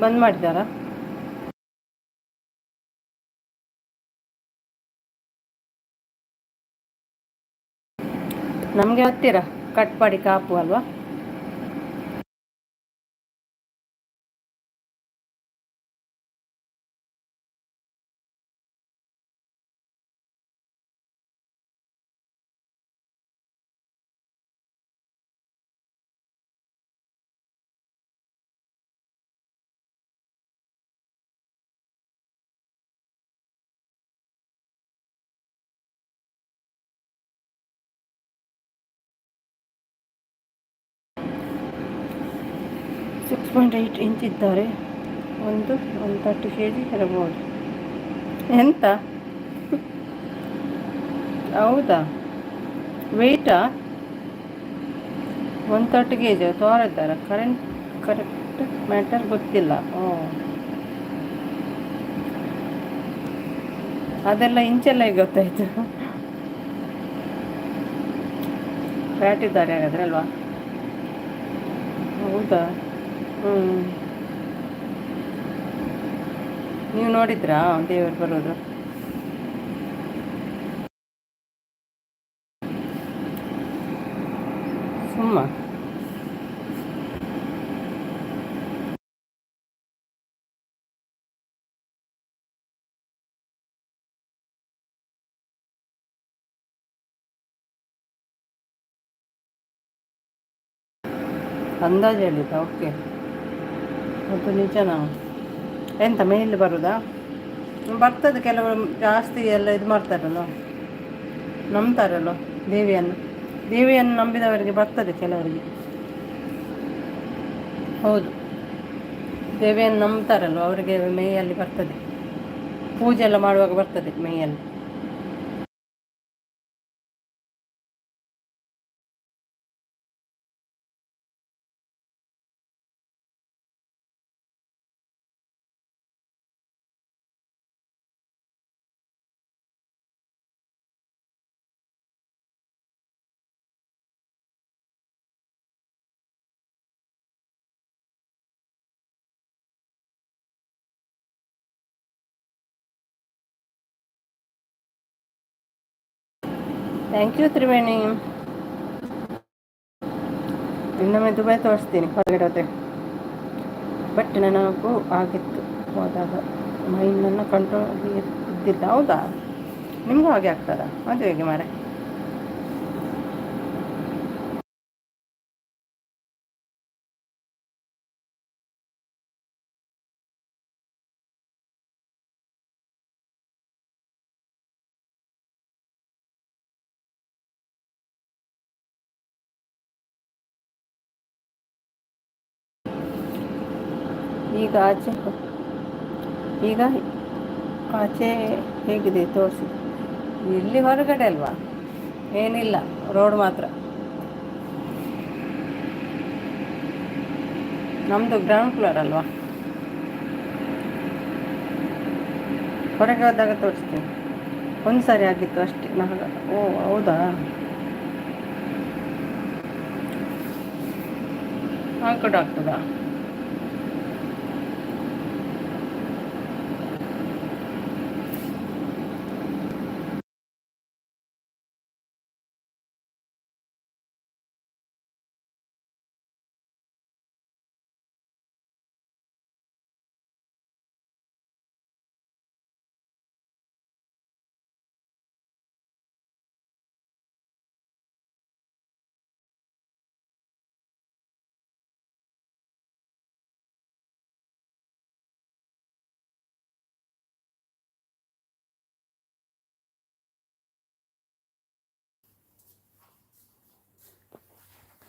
ಬಂದ್ ಮಾಡಿದ್ದಾರಾ? ನಮಗೆ ಹತ್ತಿರ ಕಟ್ಪಾಡಿ ಕಾಪು ಅಲ್ವಾ? ಸಿಕ್ಸ್ 6.8 ಇಂಚ್ ಇದ್ದಾರೆ. 130 kg ಇರಬಹುದು. ಎಂತ? ಹೌದಾ? ವೆಯ್ಟಾ? 130 kg ತೋರಿದ್ದಾರ? ಕರೆಕ್ಟ್ ಮ್ಯಾಟರ್ ಗೊತ್ತಿಲ್ಲ. ಅದೆಲ್ಲ ಇಂಚೆಲ್ಲ ಈಗ ಗೊತ್ತಾಯ್ತು. ಫ್ಯಾಟ್ ಇದ್ದಾರೆ ಹಾಗಾದ್ರೆ ಅಲ್ವಾ? ಹೌದಾ? ಹ್ಞೂ. ನೀವು ನೋಡಿದ್ರಾ ದೇವರು ಬರೋದು? ಸುಮ್ಮ ಅಂದಾಜು ಹೇಳಿದ್ದ? ಓಕೆ, ಅದು ನಿಜನಾ? ಎಂತ ಮೇಲೆ ಬರೋದಾ? ಬರ್ತದೆ. ಕೆಲವರು ಜಾಸ್ತಿ ಎಲ್ಲ ಇದು ಮಾಡ್ತಾರಲ್ಲ, ನಂಬ್ತಾರಲ್ಲ ದೇವಿಯನ್ನು. ದೇವಿಯನ್ನು ನಂಬಿದವರಿಗೆ ಬರ್ತದೆ ಕೆಲವರಿಗೆ. ಹೌದು, ದೇವಿಯನ್ನು ನಂಬ್ತಾರಲ್ವ ಅವರಿಗೆ ಮೈಯಲ್ಲಿ ಬರ್ತದೆ. ಪೂಜೆ ಎಲ್ಲ ಮಾಡುವಾಗ ಬರ್ತದೆ ಮೈಯಲ್ಲಿ. Thank you Triveni. ಇನ್ನೊಮ್ಮೆ ದುಬೈ ತೋರಿಸ್ತೀನಿ ಹೊರಗಡೆ ಹೋದರೆ. ಬಟ್ ನನಗೂ ಆಗಿತ್ತು ಹೋದಾಗ, ಮೈಂಡನ್ನು ಕಂಟ್ರೋಲ್ ಇದ್ದಿಲ್ಲ. ಹೌದಾ? ನಿಮಗೂ ಹಾಗೆ ಆಗ್ತದಾ? ಅದು ಹೇಗೆ ಮಾರೆ? ಈಗ ಈಗ ಆಚೆ ಹೇಗಿದೆ ತೋರಿಸಿ. ಇಲ್ಲಿ ಹೊರಗಡೆ ಅಲ್ವಾ? ಏನಿಲ್ಲ, ರೋಡ್ ಮಾತ್ರ. ನಮ್ಮದು ಗ್ರೌಂಡ್ ಫ್ಲೋರ್ ಅಲ್ವಾ, ಹೊರಗೆ ಹೋದಾಗ ತೋರಿಸ್ತೀನಿ. ಒಂದು ಸಾರಿ ಆಗಿತ್ತು ಅಷ್ಟೇ. ಓ ಹೌದಾ, ಹಾಂ ಕೂಡ ಆಗ್ತದಾ?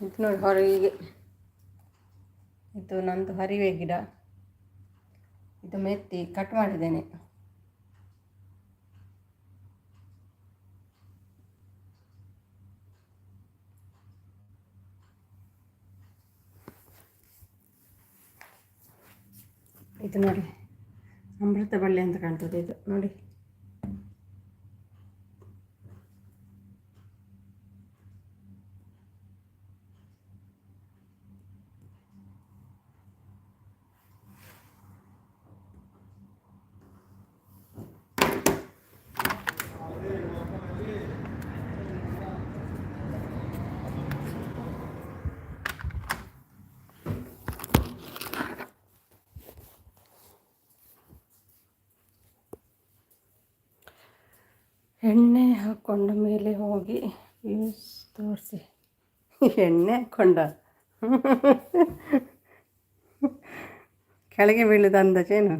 ಇದು ನೋಡಿ ಹೊರಗೆ, ಇದು ನಂದು ಹರಿವೆ ಗಿಡ, ಇದು ಮೆತ್ತಿ ಕಟ್ ಮಾಡಿದ್ದೇನೆ. ಇದು ನೋಡಿ ಅಮೃತ ಬಳ್ಳಿ ಅಂತ ಕಾಣ್ತದೆ, ಇದು ನೋಡಿ. ಎಣ್ಣೆ ಹಾಕ್ಕೊಂಡ ಮೇಲೆ ಹೋಗಿ ವ್ಯೂಸ್ ತೋರಿಸಿ. ಎಣ್ಣೆ ಹಾಕ್ಕೊಂಡ ಕೆಳಗೆ ಬೀಳುದು ಅಂದಾಜೇನು?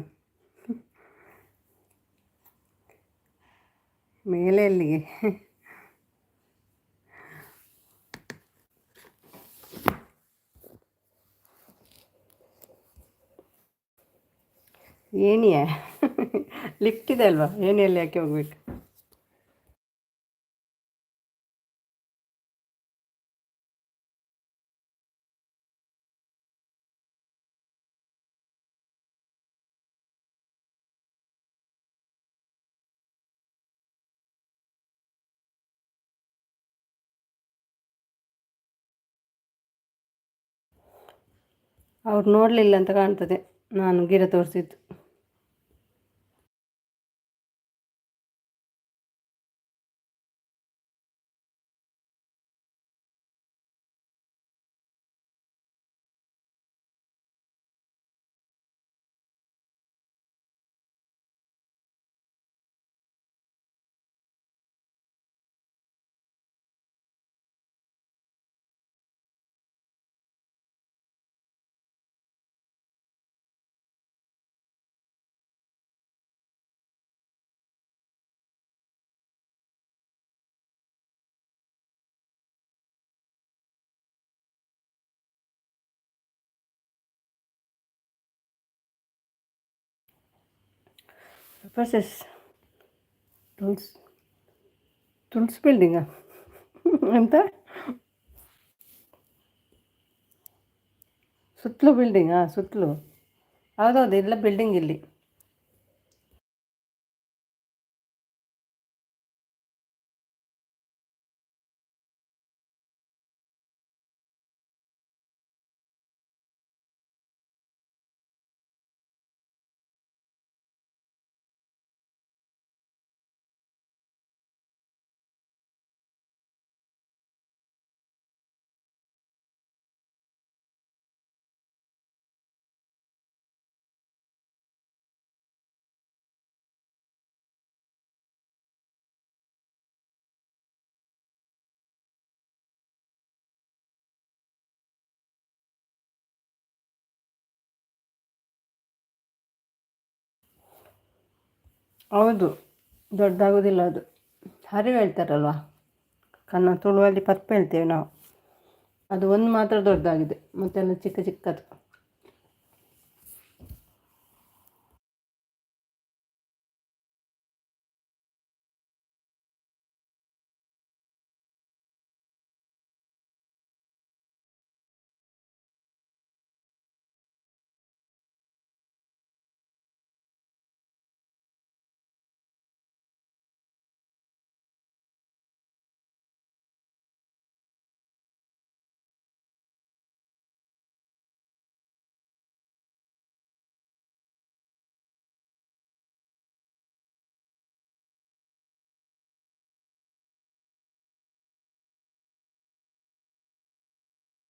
ಮೇಲೆ ಎಲ್ಲಿಗೆ? ಏಣಿಯ ಲಿಫ್ಟ್ ಇದೆ ಅಲ್ವಾ, ಏಣಿಯಲ್ಲಿ ಯಾಕೆ ಹೋಗ್ಬೇಕು? ಅವ್ರು ನೋಡಲಿಲ್ಲ ಅಂತ ಕಾಣ್ತದೆ, ನಾನು ಗಿಡ ತೋರಿಸಿದ್ದು. ಪ್ರೊಸೆಸ್ ತುಳ್ಸ್ ಬಿಲ್ಡಿಂಗಾ ಅಂತ, ಸುತ್ತಲೂ ಬಿಲ್ಡಿಂಗಾ? ಸುತ್ತಲೂ ಹೌದೌದು, ಎಲ್ಲ ಬಿಲ್ಡಿಂಗ್ ಇಲ್ಲಿ. ಹೌದು, ದೊಡ್ಡದಾಗೋದಿಲ್ಲ ಅದು. ಹರಿವು ಹೇಳ್ತಾರಲ್ವ, ತುಳುವಲ್ಲಿ ಪರ್ಪೆ ಹೇಳ್ತೇವೆ ನಾವು. ಅದು ಒಂದು ಮಾತ್ರ ದೊಡ್ಡದಾಗಿದೆ, ಮತ್ತೆಲ್ಲ ಚಿಕ್ಕ ಚಿಕ್ಕದು.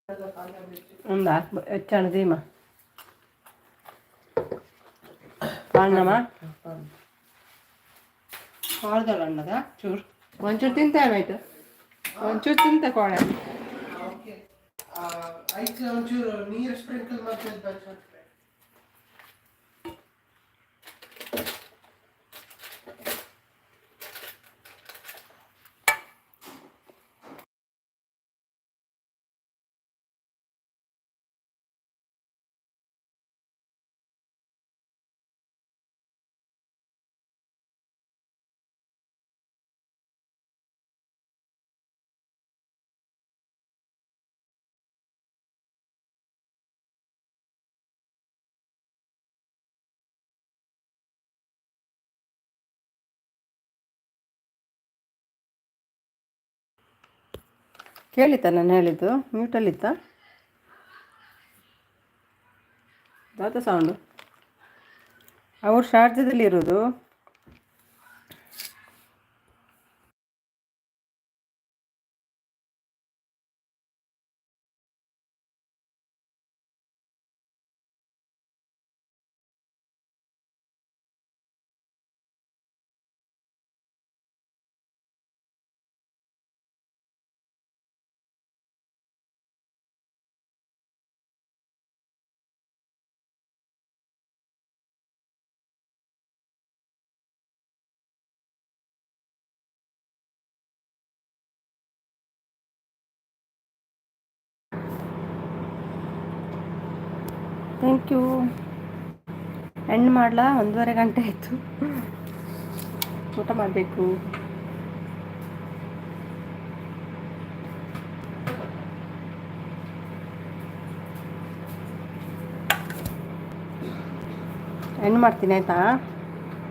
ಒಂದು ಹಾಕ್ಬ ಹೆಚ್ಚಾಣ ದೀಮ ಪಾಂಡಮ್ಮ ಕೋಳ್ದಳ ಅನ್ನದ ಚೂರು ಒಂಚೂರು ತಿಂತೇವಾಯ್ತು ಒಂಚೂರು ತಿಂತ ಕೋಳೆ ಐದು ಒಂಚೂರು ನೀರು ಸ್ಪ್ರಿಂಕಲ್ ಮಾಡ್ತಿದ್ದ ಕೇಳಿತಾ ನಾನು ಹೇಳಿದ್ದು ಮ್ಯೂಟಲ್ಲಿತ್ತಾ ದಾತ ಸೌಂಡು ಅವ್ರು ಶಾರ್ಜದಲ್ಲಿ ಇರೋದು ಥ್ಯಾಂಕ್ ಯು ಎಂಡ್ ಮಾಡಲಾ 1:30 ಗಂಟೆ ಆಯಿತು ಊಟ ಮಾಡಬೇಕು ಎಂಡ್ ಮಾಡ್ತೀನಿ ಆಯಿತಾ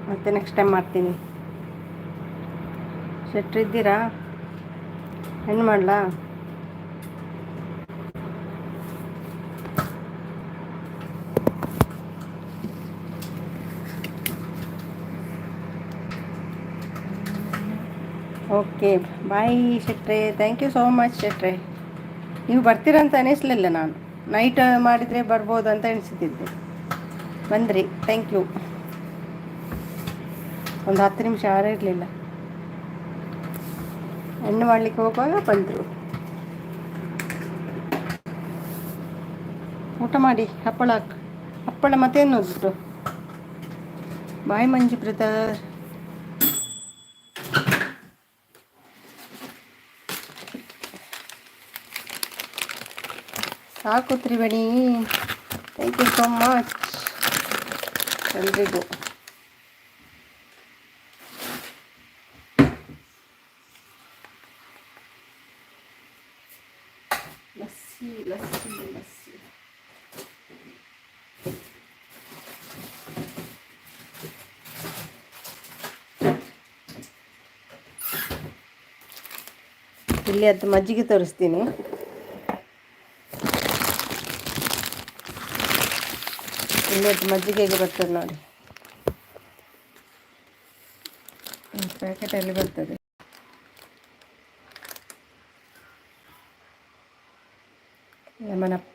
ಮತ್ತೆ ನೆಕ್ಸ್ಟ್ ಟೈಮ್ ಮಾಡ್ತೀನಿ ಶೆಟ್ರ್ ಇದ್ದೀರಾ ಎಂಡ್ ಮಾಡಲಾ ಓಕೆ ಬಾಯ್ ಶೆಟ್ರೆ ಥ್ಯಾಂಕ್ ಯು ಸೋ ಮಚ್ ಶೆಟ್ರೆ ನೀವು ಬರ್ತೀರಂತ ಅನಿಸ್ಲಿಲ್ಲ ನಾನು ನೈಟ್ ಮಾಡಿದರೆ ಬರ್ಬೋದು ಅಂತ ಎಣಿಸ್ತಿದ್ದೆ ಬಂದ್ರಿ ಥ್ಯಾಂಕ್ ಯು ಒಂದು 10 ನಿಮಿಷ ಯಾರೂ ಇರಲಿಲ್ಲ ಹೆಣ್ಣು ಮಾಡಲಿಕ್ಕೆ ಹೋಗುವಾಗ ಬಂದರು ಊಟ ಮಾಡಿ ಹಪ್ಪಳ ಮತ್ತೇನು ಹೋಗ್ಬಿಟ್ಟು ಬಾಯ್ ಮಂಜು ಬ್ರದರ್ ಸಾಕು Triveni thank you so much ಎಲ್ರಿಗೂ ಲಸ್ಸಿ ಲಸ್ಸಿ ಲಸ್ಸಿ ಇಲ್ಲಿ ಅದು ಮಜ್ಜಿಗೆ ತೋರಿಸ್ತೀನಿ ಇಲ್ಲಿ ಅದು ಮಜ್ಜಿಗೆಗೆ ಬರ್ತದೆ ನೋಡಿ ಪ್ಯಾಕೆಟಲ್ಲಿ ಬರ್ತದೆ ಲೆಮನಪ್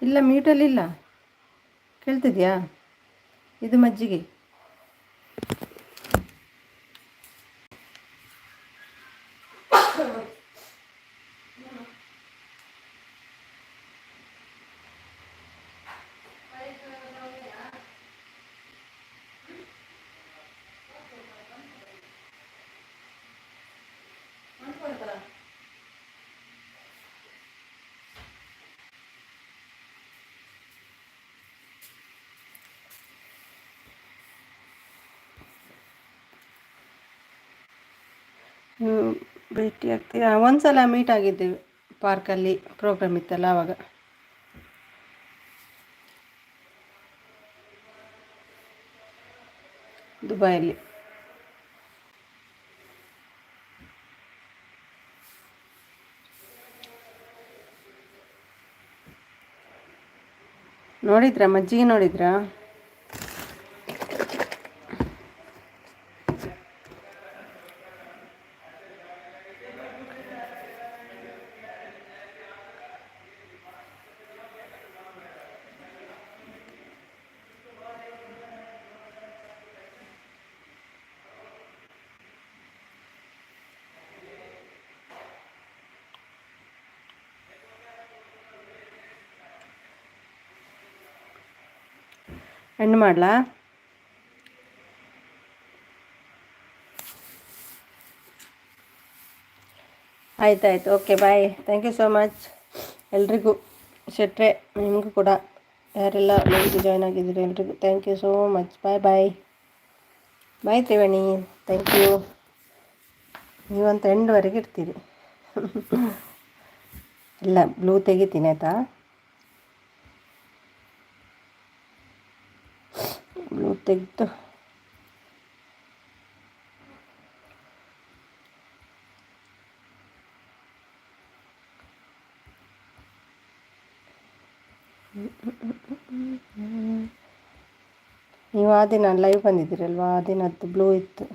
ಇಲ್ಲ ಮ್ಯೂಟಲ್ಲಿಲ್ಲ ಕೇಳ್ತಿದ್ಯಾ ಇದು ಮಜ್ಜಿಗೆ ಭೇಟಿ ಆಗ್ತೀರಾ ಒಂದ್ಸಲ ಮೀಟ್ ಆಗಿದ್ದೀವಿ ಪಾರ್ಕಲ್ಲಿ ಪ್ರೋಗ್ರಾಮ್ ಇತ್ತಲ್ಲ ಆವಾಗ ದುಬೈಯಲ್ಲಿ ನೋಡಿದ್ರಾ ಮಜ್ಜಿಗೆ ನೋಡಿದ್ರಾ ಹೆಣ್ಣು ಮಾಡಲಾ? ಆಯ್ತಾಯ್ತು, okay bye. Thank you so much ಎಲ್ರಿಗೂ. ಶೆಟ್ರೆ ನಿಮಗೂ ಕೂಡ, ಯಾರೆಲ್ಲ ಲೈವ್ಗೆ ಜಾಯ್ನ್ ಆಗಿದ್ದೀರಿ ಎಲ್ರಿಗೂ thank you so much. Bye bye. Bye Triveni, thank you. ನೀವಂತ ಎಂಡ್ವರೆಗೆ ಇರ್ತೀರಿ. ಇಲ್ಲ, ಬ್ಲೂ ತೆಗಿತೀನಿ ಆಯಿತಾ? ಬ್ಲೂ ತೆಗೆದು ನೀವು ಆ ದಿನ ಲೈವ್ ಬಂದಿದ್ದೀರಲ್ವಾ, ಆ ದಿನದ್ದು ಬ್ಲೂ ಇತ್ತು.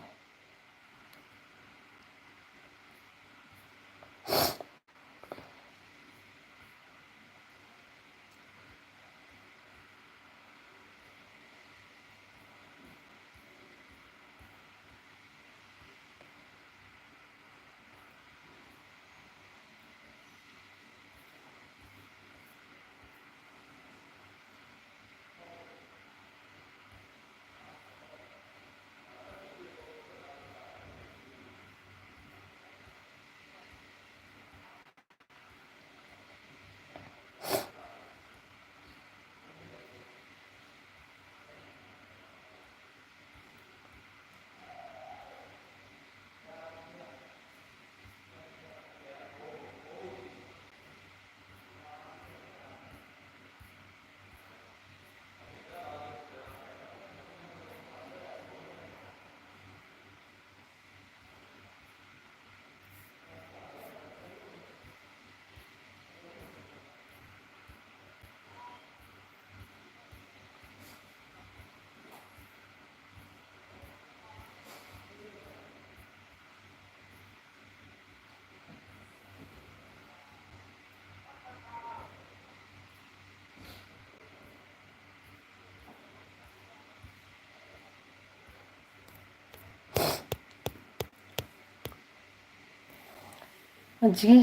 ಮಜ್ಜಿಗೆ,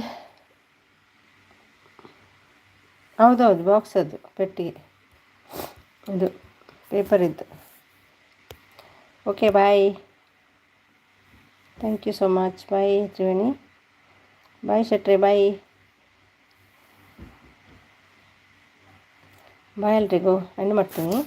ಹೌದೌದು, ಬಾಕ್ಸ್ ಅದು ಪೆಟ್ಟಿಗೆ, ಇದು ಪೇಪರ್ ಇದ್ದು. Okay bye, thank you so much. Bye Triveni, bye ಶೆಟ್ರೆ, ಬಾಯ್ ಬಾಯ್ ಎಲ್ರಿಗೂ ಎಂಡ್ ಮಾಡ್ತೀನಿ.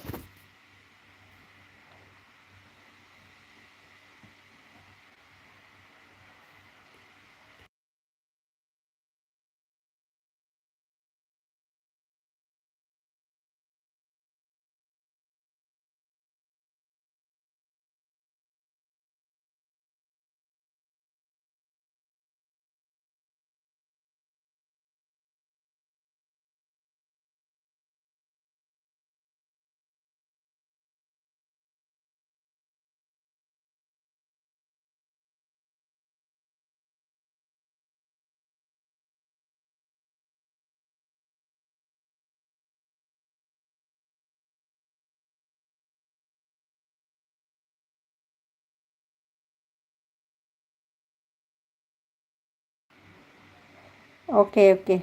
ಓಕೆ ಓಕೆ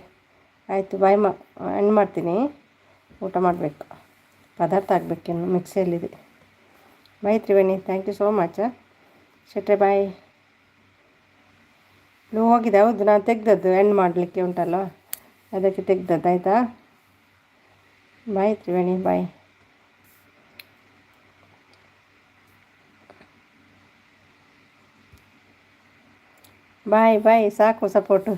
ಆಯಿತು, ಬಾಯ್ ಎಂಡ್ ಮಾಡ್ತೀನಿ. ಊಟ ಮಾಡಬೇಕು, ಪದಾರ್ಥ ಆಗಬೇಕಿನ್ನು ಮಿಕ್ಸಿಯಲ್ಲಿದೆ. Bye Triveni, thank you so much. ಶೆಟ್ರೆ ಬಾಯ್. ನೀವು ಹೋಗಿದೆ, ಹೌದು, ನಾನು ತೆಗ್ದದ್ದು ಎಂಡ್ ಮಾಡಲಿಕ್ಕೆ ಉಂಟಲ್ಲ, ಅದಕ್ಕೆ ತೆಗ್ದದ್ದು ಆಯಿತಾ. ಬಾಯ್ ತ್ರಿವೇಣಿ, ಬಾಯ್. ಬಾಯ್ ಬಾಯ್, ಸಾಕು ಸಪೋರ್ಟು.